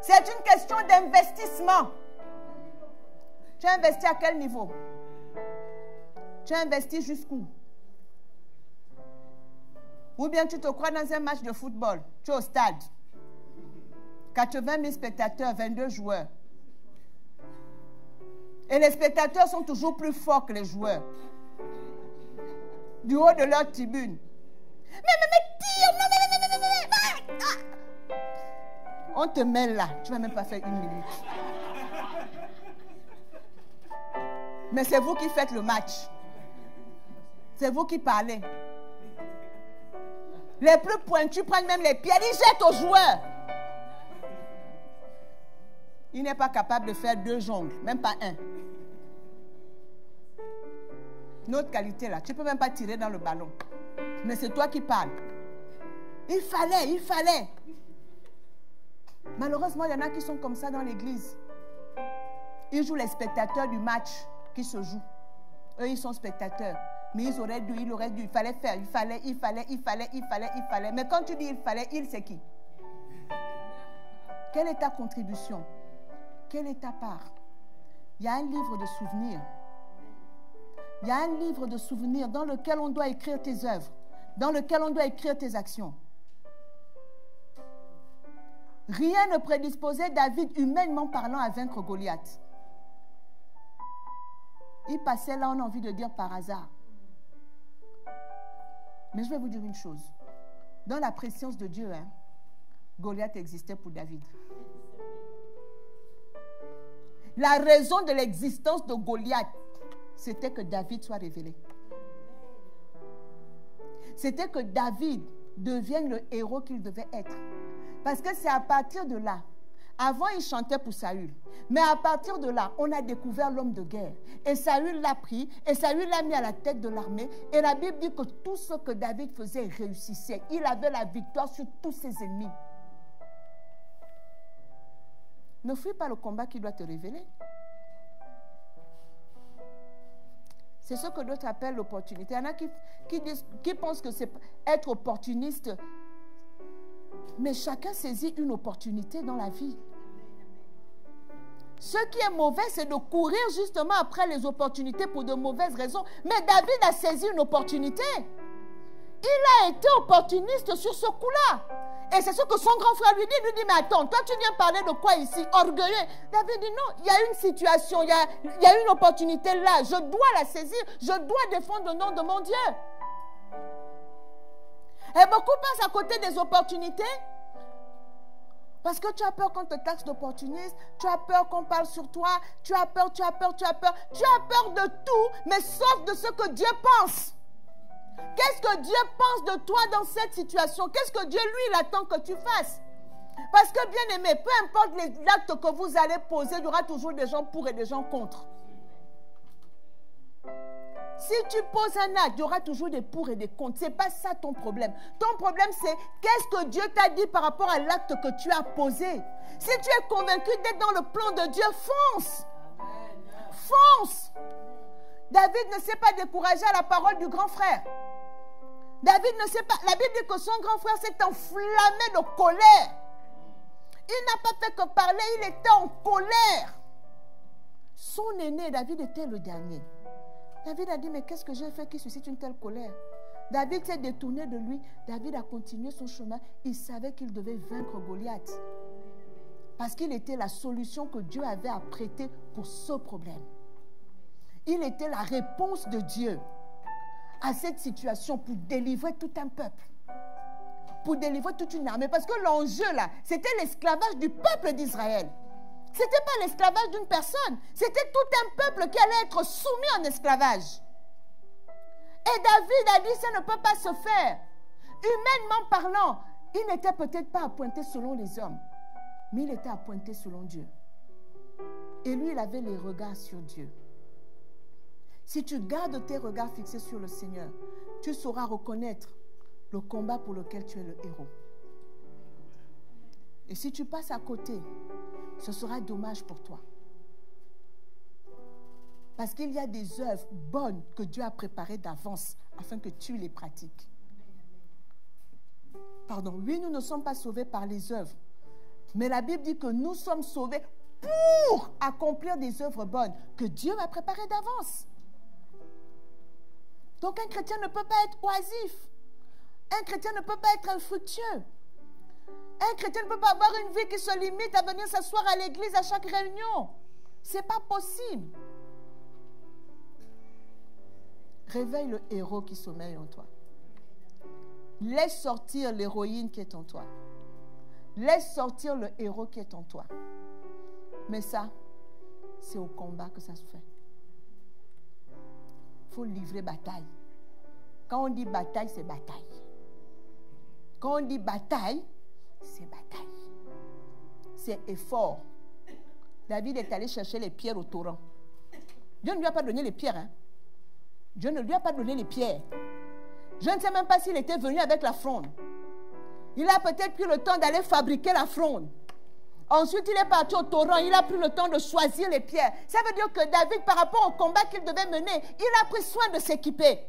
C'est une question d'investissement. Tu as investi à quel niveau? Tu as investi jusqu'où? Ou bien tu te crois dans un match de football, tu es au stade. 80 000 spectateurs, 22 joueurs. Et les spectateurs sont toujours plus forts que les joueurs. Du haut de leur tribune. Mais tire, on te met là, tu ne vas même pas faire 1 minute. Mais c'est vous qui faites le match. C'est vous qui parlez. Les plus pointus prennent même les pieds, ils jettent aux joueurs. Il n'est pas capable de faire 2 jongles, même pas 1. Notre qualité là, tu ne peux même pas tirer dans le ballon. Mais c'est toi qui parles. Il fallait. Malheureusement, il y en a qui sont comme ça dans l'église. Ils jouent les spectateurs du match qui se joue. Eux, ils sont spectateurs. Mais il aurait dû, il fallait faire, il fallait. Mais quand tu dis il fallait, il c'est qui? Quelle est ta contribution? Quelle est ta part? Il y a un livre de souvenirs. Il y a un livre de souvenirs dans lequel on doit écrire tes œuvres, dans lequel on doit écrire tes actions. Rien ne prédisposait David, humainement parlant, à vaincre Goliath. Il passait là, on a envie de dire par hasard. Mais je vais vous dire une chose. Dans la préscience de Dieu, Goliath existait pour David. La raison de l'existence de Goliath, c'était que David soit révélé. C'était que David devienne le héros qu'il devait être. Parce que c'est à partir de là, avant il chantait pour Saül, mais à partir de là, on a découvert l'homme de guerre. Et Saül l'a pris, et Saül l'a mis à la tête de l'armée. Et la Bible dit que tout ce que David faisait réussissait. Il avait la victoire sur tous ses ennemis. Ne fuis pas le combat qui doit te révéler. C'est ce que d'autres appellent l'opportunité. Il y en a qui pensent que c'est être opportuniste. Mais chacun saisit une opportunité dans la vie. Ce qui est mauvais, c'est de courir justement après les opportunités pour de mauvaises raisons. Mais David a saisi une opportunité. Il a été opportuniste sur ce coup-là. Et c'est ce que son grand frère lui dit, mais attends, toi tu viens parler de quoi ici? Orgueilleux. David dit non, il y a une situation, il y a une opportunité là. Je dois la saisir, je dois défendre le nom de mon Dieu. Et beaucoup passent à côté des opportunités. Parce que tu as peur qu'on te taxe d'opportuniste, tu as peur qu'on parle sur toi, tu as peur de tout, mais sauf de ce que Dieu pense. Qu'est-ce que Dieu pense de toi dans cette situation? Qu'est-ce que Dieu, lui, il attend que tu fasses? Parce que, bien aimé, peu importe les actes que vous allez poser, il y aura toujours des gens pour et des gens contre. Si tu poses un acte, il y aura toujours des pour et des contre. Ce n'est pas ça ton problème. Ton problème, c'est qu'est-ce que Dieu t'a dit par rapport à l'acte que tu as posé. Si tu es convaincu d'être dans le plan de Dieu, fonce. Fonce. David ne s'est pas découragé à la parole du grand frère. David ne sait pas. La Bible dit que son grand frère s'est enflammé de colère. Il n'a pas fait que parler, il était en colère. Son aîné, David, était le dernier. David a dit, mais qu'est-ce que j'ai fait qui suscite une telle colère? David s'est détourné de lui. David a continué son chemin. Il savait qu'il devait vaincre Goliath. Parce qu'il était la solution que Dieu avait apprêtée pour ce problème. Il était la réponse de Dieu à cette situation pour délivrer tout un peuple. Pour délivrer toute une armée. Parce que l'enjeu là, c'était l'esclavage du peuple d'Israël. Ce n'était pas l'esclavage d'une personne. C'était tout un peuple qui allait être soumis en esclavage. Et David a dit, ça ne peut pas se faire. Humainement parlant, il n'était peut-être pas appointé selon les hommes, mais il était appointé selon Dieu. Et lui, il avait les regards sur Dieu. Si tu gardes tes regards fixés sur le Seigneur, tu sauras reconnaître le combat pour lequel tu es le héros. Et si tu passes à côté, ce sera dommage pour toi. Parce qu'il y a des œuvres bonnes que Dieu a préparées d'avance afin que tu les pratiques. Pardon, oui, nous ne sommes pas sauvés par les œuvres. Mais la Bible dit que nous sommes sauvés pour accomplir des œuvres bonnes que Dieu a préparées d'avance. Donc un chrétien ne peut pas être oisif. Un chrétien ne peut pas être infructueux. Un chrétien ne peut pas avoir une vie qui se limite à venir s'asseoir à l'église à chaque réunion. Ce n'est pas possible. Réveille le héros qui sommeille en toi. Laisse sortir l'héroïne qui est en toi. Laisse sortir le héros qui est en toi. Mais ça, c'est au combat que ça se fait. Il faut livrer bataille. Quand on dit bataille, c'est bataille. Quand on dit bataille, c'est bataille. C'est effort. David est allé chercher les pierres au torrent. Dieu ne lui a pas donné les pierres. Hein? Dieu ne lui a pas donné les pierres. Je ne sais même pas s'il était venu avec la fronde. Il a peut-être pris le temps d'aller fabriquer la fronde. Ensuite, il est parti au torrent. Il a pris le temps de choisir les pierres. Ça veut dire que David, par rapport au combat qu'il devait mener, il a pris soin de s'équiper.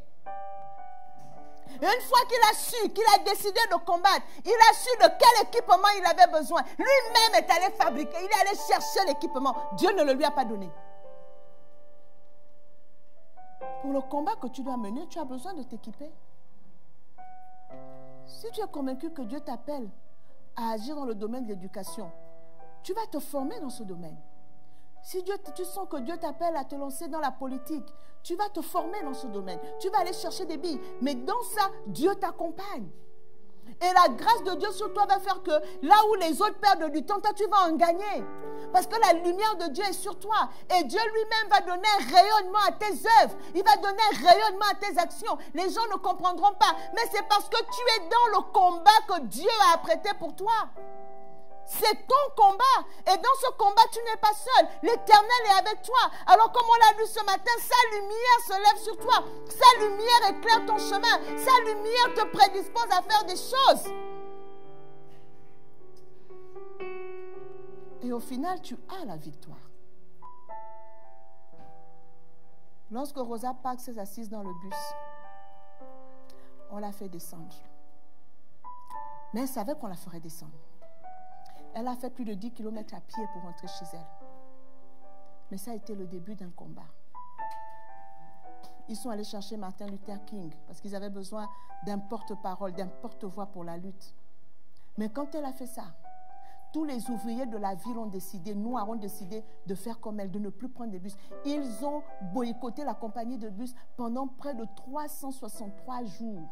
Et une fois qu'il a su, qu'il a décidé de combattre, il a su de quel équipement il avait besoin. Lui-même est allé fabriquer, il est allé chercher l'équipement. Dieu ne le lui a pas donné. Pour le combat que tu dois mener, tu as besoin de t'équiper. Si tu es convaincu que Dieu t'appelle à agir dans le domaine de l'éducation, tu vas te former dans ce domaine. Si tu sens que Dieu t'appelle à te lancer dans la politique, tu vas te former dans ce domaine. Tu vas aller chercher des billes. Mais dans ça, Dieu t'accompagne. Et la grâce de Dieu sur toi va faire que là où les autres perdent du temps, toi tu vas en gagner. Parce que la lumière de Dieu est sur toi. Et Dieu lui-même va donner un rayonnement à tes œuvres. Il va donner un rayonnement à tes actions. Les gens ne comprendront pas. Mais c'est parce que tu es dans le combat que Dieu a apprêté pour toi. C'est ton combat. Et dans ce combat, tu n'es pas seul. L'Éternel est avec toi. Alors comme on l'a lu ce matin, sa lumière se lève sur toi. Sa lumière éclaire ton chemin. Sa lumière te prédispose à faire des choses. Et au final, tu as la victoire. Lorsque Rosa Parks s'est assise dans le bus, on l'a fait descendre. Mais elle savait qu'on la ferait descendre. Elle a fait plus de 10 km à pied pour rentrer chez elle. Mais ça a été le début d'un combat. Ils sont allés chercher Martin Luther King parce qu'ils avaient besoin d'un porte-parole, d'un porte-voix pour la lutte. Mais quand elle a fait ça, tous les ouvriers de la ville ont décidé, noirs ont décidé de faire comme elle, de ne plus prendre des bus. Ils ont boycotté la compagnie de bus pendant près de 363 jours.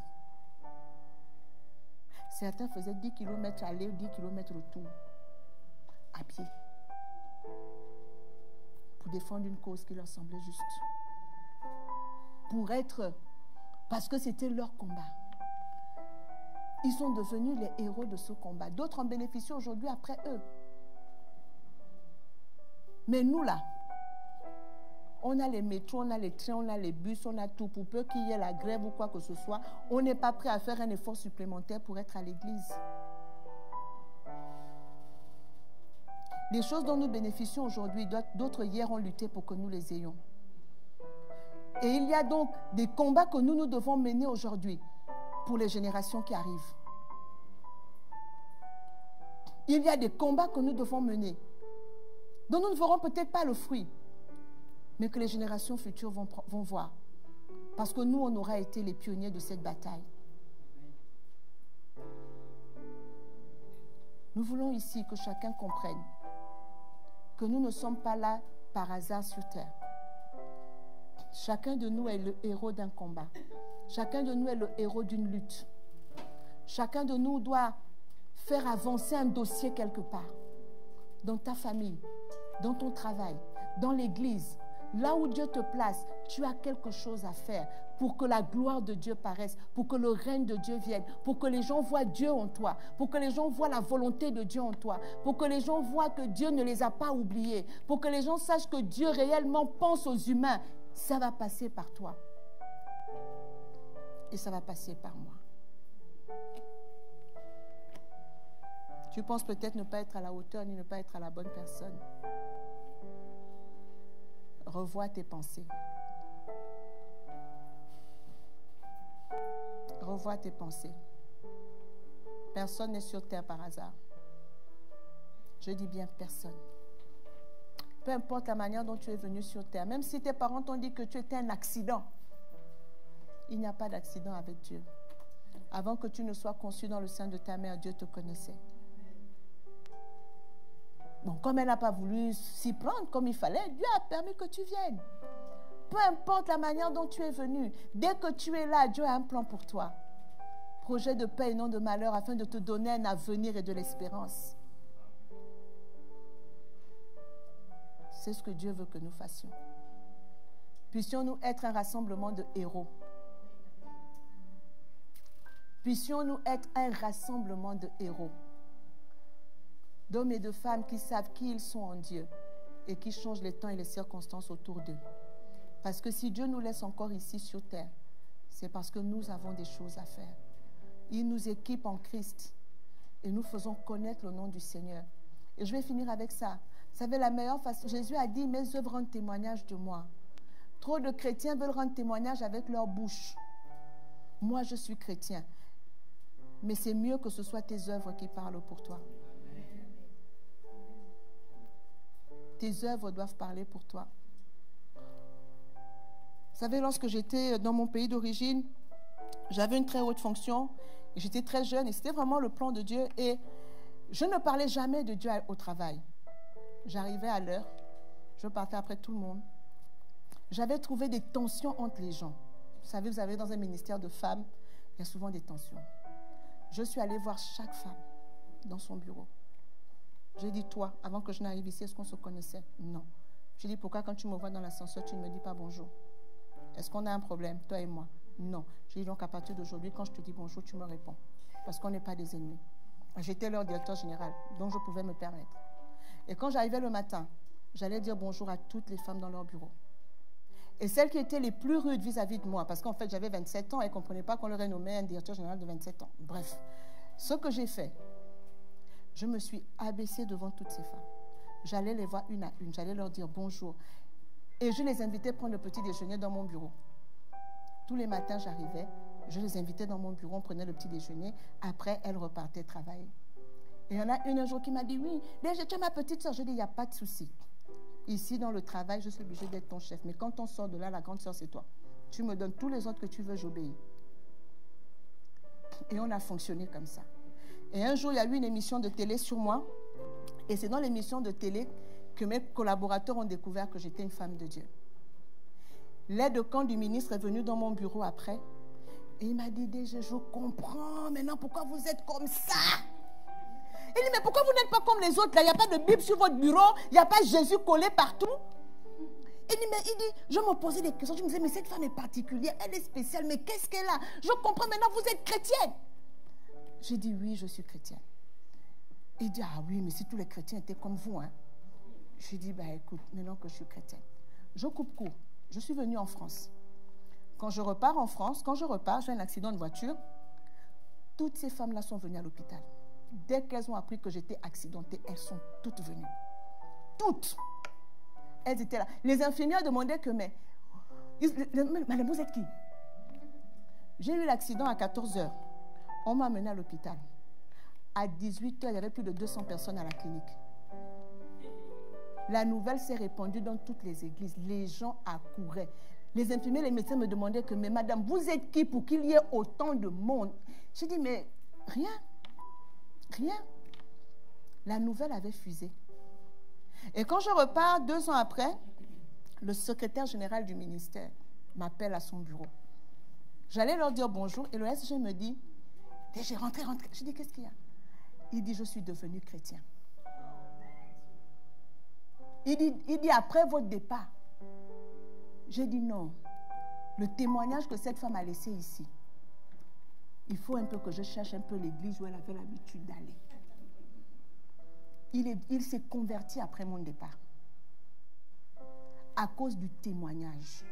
Certains faisaient 10 km aller, 10 km retour, à pied, pour défendre une cause qui leur semblait juste. Parce que c'était leur combat. Ils sont devenus les héros de ce combat. D'autres en bénéficient aujourd'hui après eux. Mais nous là, on a les métros, on a les trains, on a les bus, on a tout. Pour peu qu'il y ait la grève ou quoi que ce soit, on n'est pas prêt à faire un effort supplémentaire pour être à l'église. Les choses dont nous bénéficions aujourd'hui, d'autres hier ont lutté pour que nous les ayons. Et il y a donc des combats que nous devons mener aujourd'hui pour les générations qui arrivent. Il y a des combats que nous devons mener, dont nous ne verrons peut-être pas le fruit, mais que les générations futures vont voir. Parce que nous, on aura été les pionniers de cette bataille. Nous voulons ici que chacun comprenne que nous ne sommes pas là par hasard sur terre. Chacun de nous est le héros d'un combat. Chacun de nous est le héros d'une lutte. Chacun de nous doit faire avancer un dossier quelque part. Dans ta famille, dans ton travail, dans l'église. Là où Dieu te place, tu as quelque chose à faire pour que la gloire de Dieu paraisse, pour que le règne de Dieu vienne, pour que les gens voient Dieu en toi, pour que les gens voient la volonté de Dieu en toi, pour que les gens voient que Dieu ne les a pas oubliés, pour que les gens sachent que Dieu réellement pense aux humains. Ça va passer par toi. Et ça va passer par moi. Tu penses peut-être ne pas être à la hauteur ni ne pas être à la bonne personne. Revois tes pensées. Revois tes pensées. Personne n'est sur terre par hasard. Je dis bien personne. Peu importe la manière dont tu es venu sur terre, même si tes parents t'ont dit que tu étais un accident, il n'y a pas d'accident avec Dieu. Avant que tu ne sois conçu dans le sein de ta mère, Dieu te connaissait. Bon, comme elle n'a pas voulu s'y prendre comme il fallait, Dieu a permis que tu viennes. Peu importe la manière dont tu es venu, dès que tu es là, Dieu a un plan pour toi. Projet de paix et non de malheur afin de te donner un avenir et de l'espérance. C'est ce que Dieu veut que nous fassions. Puissions-nous être un rassemblement de héros. Puissions-nous être un rassemblement de héros. D'hommes et de femmes qui savent qui ils sont en Dieu et qui changent les temps et les circonstances autour d'eux. Parce que si Dieu nous laisse encore ici sur terre, c'est parce que nous avons des choses à faire. Il nous équipe en Christ et nous faisons connaître le nom du Seigneur. Et je vais finir avec ça. Vous savez, la meilleure façon, Jésus a dit, mes œuvres rendent témoignage de moi. Trop de chrétiens veulent rendre témoignage avec leur bouche. Moi, je suis chrétien. Mais c'est mieux que ce soit tes œuvres qui parlent pour toi. Tes œuvres doivent parler pour toi. Vous savez, lorsque j'étais dans mon pays d'origine, j'avais une très haute fonction. J'étais très jeune et c'était vraiment le plan de Dieu. Et je ne parlais jamais de Dieu au travail. J'arrivais à l'heure. Je partais après tout le monde. J'avais trouvé des tensions entre les gens. Vous savez, vous avez dans un ministère de femmes, il y a souvent des tensions. Je suis allée voir chaque femme dans son bureau. J'ai dit, toi, avant que je n'arrive ici, est-ce qu'on se connaissait? Non. J'ai dit, pourquoi quand tu me vois dans l'ascenseur, tu ne me dis pas bonjour? Est-ce qu'on a un problème, toi et moi? Non. J'ai dit, donc à partir d'aujourd'hui, quand je te dis bonjour, tu me réponds. Parce qu'on n'est pas des ennemis. J'étais leur directeur général, donc je pouvais me permettre. Et quand j'arrivais le matin, j'allais dire bonjour à toutes les femmes dans leur bureau. Et celles qui étaient les plus rudes vis-à-vis de moi, parce qu'en fait, j'avais 27 ans et elles ne comprenaient pas qu'on leur ait nommé un directeur général de 27 ans. Bref, ce que j'ai fait, je me suis abaissée devant toutes ces femmes. J'allais les voir une à une, j'allais leur dire bonjour. Et je les invitais à prendre le petit déjeuner dans mon bureau. Tous les matins, j'arrivais, je les invitais dans mon bureau, on prenait le petit déjeuner. Après, elles repartaient travailler. Et il y en a une un jour qui m'a dit, oui, tu es ma petite soeur. Je dis, il n'y a pas de souci. Ici, dans le travail, je suis obligée d'être ton chef. Mais quand on sort de là, la grande soeur, c'est toi. Tu me donnes tous les ordres que tu veux, j'obéis. Et on a fonctionné comme ça. Et un jour, il y a eu une émission de télé sur moi. Et c'est dans l'émission de télé que mes collaborateurs ont découvert que j'étais une femme de Dieu. L'aide de camp du ministre est venu dans mon bureau après. Et il m'a dit, je comprends maintenant pourquoi vous êtes comme ça. Il dit, mais pourquoi vous n'êtes pas comme les autres là? Il n'y a pas de Bible sur votre bureau. Il n'y a pas Jésus collé partout. Il dit, je me posais des questions. Je me disais, mais cette femme est particulière. Elle est spéciale. Mais qu'est-ce qu'elle a? Je comprends maintenant, vous êtes chrétienne. J'ai dit, oui, je suis chrétienne. Il dit, ah oui, mais si tous les chrétiens étaient comme vous. Hein. J'ai dit, bah écoute, maintenant que je suis chrétienne. Je coupe court. Je suis venue en France. Quand je repars en France, j'ai un accident de voiture. Toutes ces femmes-là sont venues à l'hôpital. Dès qu'elles ont appris que j'étais accidentée, elles sont toutes venues. Toutes. Elles étaient là. Les infirmières demandaient que, mais madame, vous êtes qui? J'ai eu l'accident à 14h. On m'a amené à l'hôpital. À 18h, il y avait plus de 200 personnes à la clinique. La nouvelle s'est répandue dans toutes les églises. Les gens accouraient. Les infirmiers, les médecins me demandaient que, mais madame, vous êtes qui pour qu'il y ait autant de monde? J'ai dit, mais rien. Rien. La nouvelle avait fusé. Et quand je repars 2 ans après, le secrétaire général du ministère m'appelle à son bureau. J'allais leur dire bonjour et le SG me dit, j'ai rentré. Je dis, qu'est-ce qu'il y a? Il dit, je suis devenu chrétien. Il dit, après votre départ. J'ai dit, non. Le témoignage que cette femme a laissé ici, il faut un peu que je cherche un peu l'église où elle avait l'habitude d'aller. Il s'est converti après mon départ. À cause du témoignage.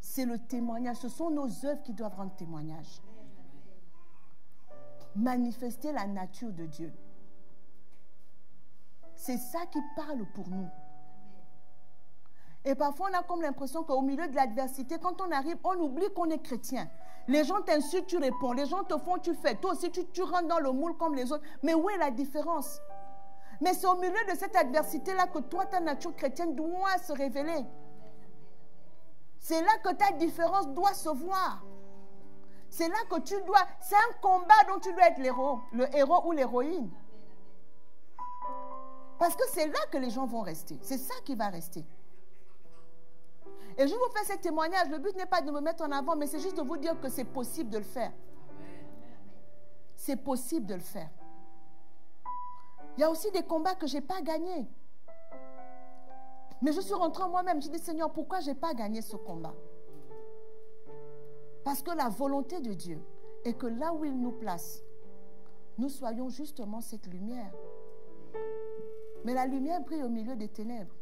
C'est le témoignage. Ce sont nos œuvres qui doivent rendre témoignage. Manifester la nature de Dieu. C'est ça qui parle pour nous. Et parfois, on a comme l'impression qu'au milieu de l'adversité, quand on arrive, on oublie qu'on est chrétien. Les gens t'insultent, tu réponds. Les gens te font, tu fais. Toi aussi, tu rentres dans le moule comme les autres. Mais où est la différence? Mais c'est au milieu de cette adversité-là que toi, ta nature chrétienne doit se révéler. C'est là que ta différence doit se voir. C'est là que tu dois... C'est un combat dont tu dois être le héros ou l'héroïne. Parce que c'est là que les gens vont rester. C'est ça qui va rester. Et je vous fais ce témoignage. Le but n'est pas de me mettre en avant, mais c'est juste de vous dire que c'est possible de le faire. C'est possible de le faire. Il y a aussi des combats que je n'ai pas gagnés. Mais je suis rentrée en moi-même. Je dis, Seigneur, pourquoi je n'ai pas gagné ce combat? Parce que la volonté de Dieu est que là où il nous place, nous soyons justement cette lumière. Mais la lumière brille au milieu des ténèbres.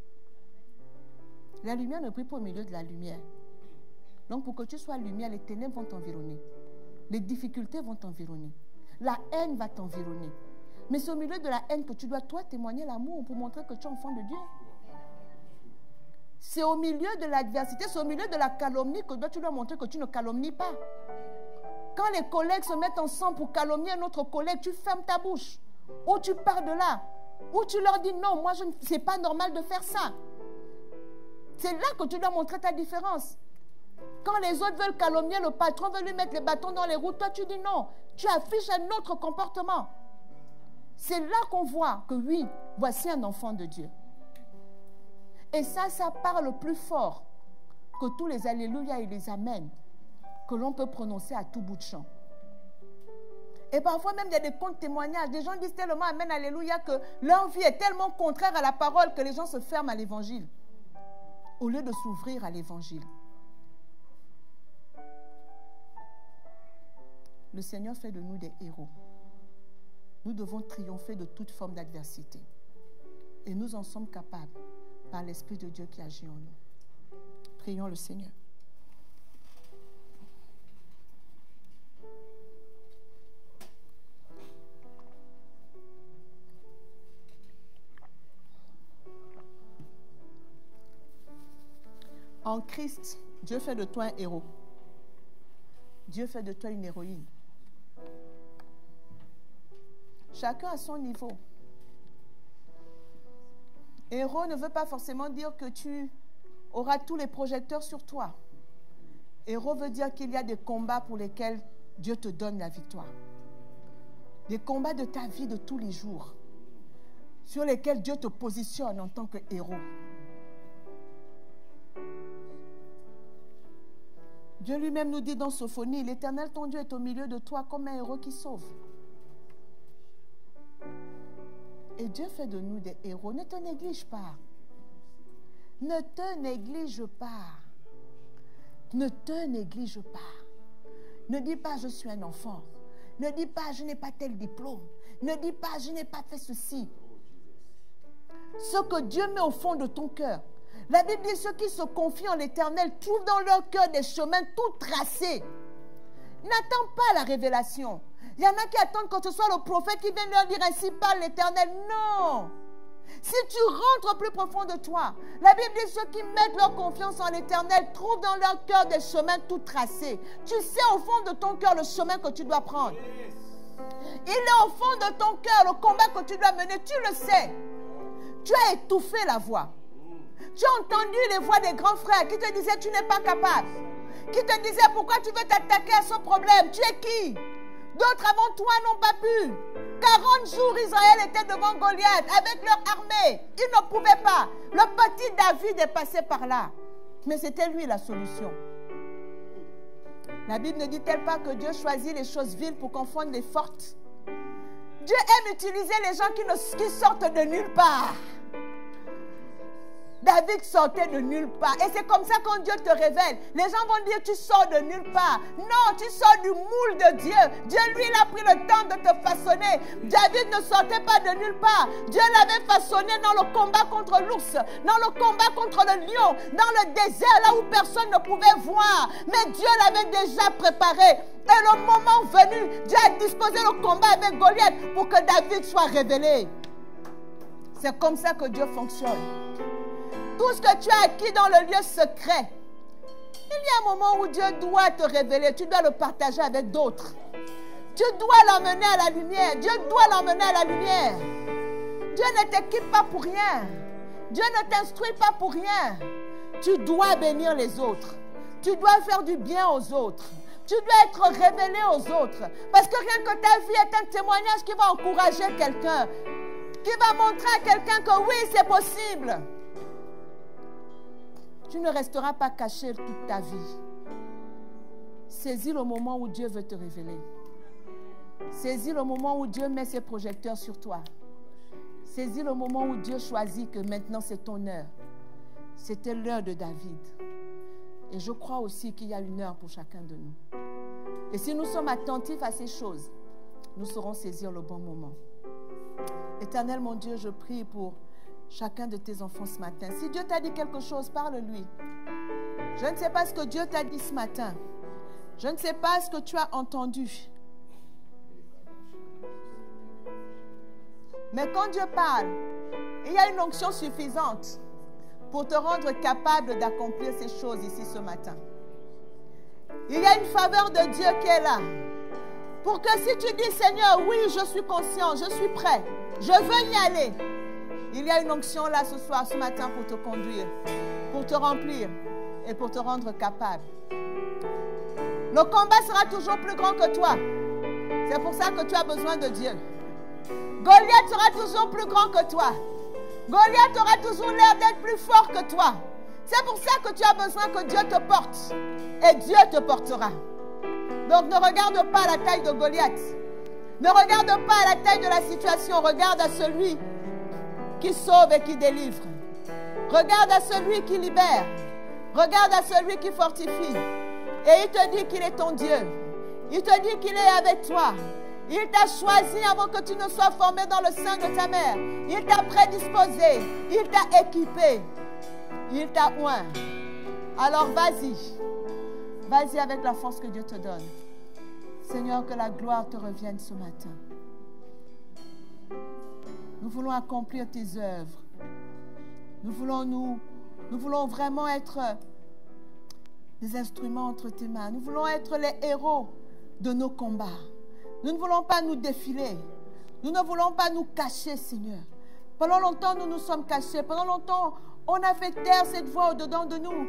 La lumière ne brille pas au milieu de la lumière. Donc pour que tu sois lumière, les ténèbres vont t'environner. Les difficultés vont t'environner. La haine va t'environner. Mais c'est au milieu de la haine que tu dois, toi, témoigner l'amour pour montrer que tu es enfant de Dieu. C'est au milieu de l'adversité, c'est au milieu de la calomnie que tu dois montrer que tu ne calomnies pas. Quand les collègues se mettent ensemble pour calomnier un autre collègue, tu fermes ta bouche. Ou tu pars de là. Ou tu leur dis non, moi, c'est pas normal de faire ça. C'est là que tu dois montrer ta différence. Quand les autres veulent calomnier le patron, veulent lui mettre les bâtons dans les roues, toi tu dis non. Tu affiches un autre comportement. C'est là qu'on voit que oui, voici un enfant de Dieu. Et ça parle plus fort que tous les alléluia et les amen que l'on peut prononcer à tout bout de champ. Et parfois même il y a des comptes témoignages. Des gens disent tellement amen, alléluia que leur vie est tellement contraire à la parole que les gens se ferment à l'évangile au lieu de s'ouvrir à l'évangile. Le Seigneur fait de nous des héros. Nous devons triompher de toute forme d'adversité. Et nous en sommes capables par l'Esprit de Dieu qui agit en nous. Prions le Seigneur. En Christ, Dieu fait de toi un héros. Dieu fait de toi une héroïne. Chacun à son niveau. Héros ne veut pas forcément dire que tu auras tous les projecteurs sur toi. Héros veut dire qu'il y a des combats pour lesquels Dieu te donne la victoire. Des combats de ta vie de tous les jours, sur lesquels Dieu te positionne en tant que héros. Dieu lui-même nous dit dans Sophonie, l'Éternel ton Dieu est au milieu de toi comme un héros qui sauve. Et Dieu fait de nous des héros. Ne te néglige pas. Ne te néglige pas. Ne te néglige pas. Ne dis pas je suis un enfant. Ne dis pas je n'ai pas tel diplôme. Ne dis pas je n'ai pas fait ceci. Ce que Dieu met au fond de ton cœur. La Bible dit ceux qui se confient en l'Éternel trouvent dans leur cœur des chemins tout tracés. N'attends pas la révélation. Il y en a qui attendent que ce soit le prophète qui vienne leur dire ainsi parle l'Éternel. Non. Si tu rentres plus profond de toi, la Bible dit ceux qui mettent leur confiance en l'Éternel trouvent dans leur cœur des chemins tout tracés. Tu sais au fond de ton cœur le chemin que tu dois prendre. Il est au fond de ton cœur le combat que tu dois mener. Tu le sais. Tu as étouffé la voix. Tu as entendu les voix des grands frères qui te disaient tu n'es pas capable. Qui te disaient pourquoi tu veux t'attaquer à ce problème. Tu es qui? D'autres avant toi n'ont pas pu. 40 jours Israël était devant Goliath avec leur armée. Ils ne pouvaient pas. Le petit David est passé par là. Mais c'était lui la solution. La Bible ne dit-elle pas que Dieu choisit les choses viles pour confondre les fortes? Dieu aime utiliser les gens qui sortent de nulle part. David sortait de nulle part. Et c'est comme ça quand Dieu te révèle. Les gens vont dire tu sors de nulle part. Non, tu sors du moule de Dieu. Dieu, lui, il a pris le temps de te façonner. David ne sortait pas de nulle part. Dieu l'avait façonné dans le combat contre l'ours, dans le combat contre le lion, dans le désert, là où personne ne pouvait voir. Mais Dieu l'avait déjà préparé. Et le moment venu, Dieu a disposé le combat avec Goliath pour que David soit révélé. C'est comme ça que Dieu fonctionne. Tout ce que tu as acquis dans le lieu secret, il y a un moment où Dieu doit te révéler. Tu dois le partager avec d'autres. Tu dois l'emmener à la lumière. Dieu doit l'emmener à la lumière. Dieu ne t'équipe pas pour rien. Dieu ne t'instruit pas pour rien. Tu dois bénir les autres. Tu dois faire du bien aux autres. Tu dois être révélé aux autres. Parce que rien que ta vie est un témoignage qui va encourager quelqu'un. qui va montrer à quelqu'un que oui, c'est possible. Tu ne resteras pas caché toute ta vie. Saisis le moment où Dieu veut te révéler. Saisis le moment où Dieu met ses projecteurs sur toi. Saisis le moment où Dieu choisit que maintenant c'est ton heure. C'était l'heure de David. Et je crois aussi qu'il y a une heure pour chacun de nous. Et si nous sommes attentifs à ces choses, nous saurons saisir le bon moment. Éternel mon Dieu, je prie pour chacun de tes enfants ce matin. Si Dieu t'a dit quelque chose, parle-lui. Je ne sais pas ce que Dieu t'a dit ce matin. Je ne sais pas ce que tu as entendu. Mais quand Dieu parle, il y a une onction suffisante pour te rendre capable d'accomplir ces choses ici ce matin. Il y a une faveur de Dieu qui est là. Pour que si tu dis, Seigneur, oui, je suis conscient, je suis prêt, je veux y aller. Il y a une onction là ce soir, ce matin pour te conduire, pour te remplir et pour te rendre capable. Le combat sera toujours plus grand que toi. C'est pour ça que tu as besoin de Dieu. Goliath sera toujours plus grand que toi. Goliath aura toujours l'air d'être plus fort que toi. C'est pour ça que tu as besoin que Dieu te porte. Et Dieu te portera. Donc ne regarde pas la taille de Goliath. Ne regarde pas la taille de la situation. Regarde à celui qui sauve et qui délivre. Regarde à celui qui libère. Regarde à celui qui fortifie. Et il te dit qu'il est ton Dieu. Il te dit qu'il est avec toi. Il t'a choisi avant que tu ne sois formé dans le sein de ta mère. Il t'a prédisposé. Il t'a équipé. Il t'a oint. Alors vas-y. Vas-y avec la force que Dieu te donne. Seigneur, que la gloire te revienne ce matin. Nous voulons accomplir tes œuvres. Nous voulons vraiment être des instruments entre tes mains. Nous voulons être les héros de nos combats. Nous ne voulons pas nous défiler. Nous ne voulons pas nous cacher, Seigneur. Pendant longtemps, nous nous sommes cachés. Pendant longtemps, on a fait taire cette voix au-dedans de nous.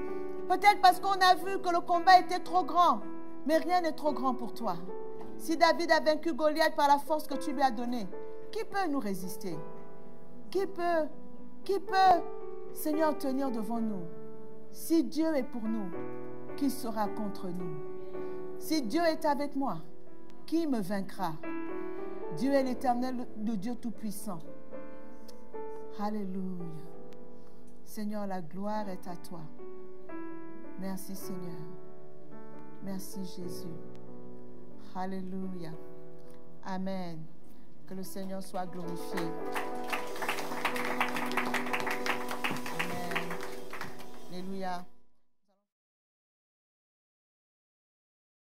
Peut-être parce qu'on a vu que le combat était trop grand. Mais rien n'est trop grand pour toi. Si David a vaincu Goliath par la force que tu lui as donnée, qui peut nous résister? Qui peut, Seigneur, tenir devant nous? Si Dieu est pour nous, qui sera contre nous? Si Dieu est avec moi, qui me vaincra? Dieu est l'Éternel, le Dieu Tout-Puissant. Alléluia. Seigneur, la gloire est à toi. Merci Seigneur. Merci Jésus. Alléluia. Amen. Que le Seigneur soit glorifié.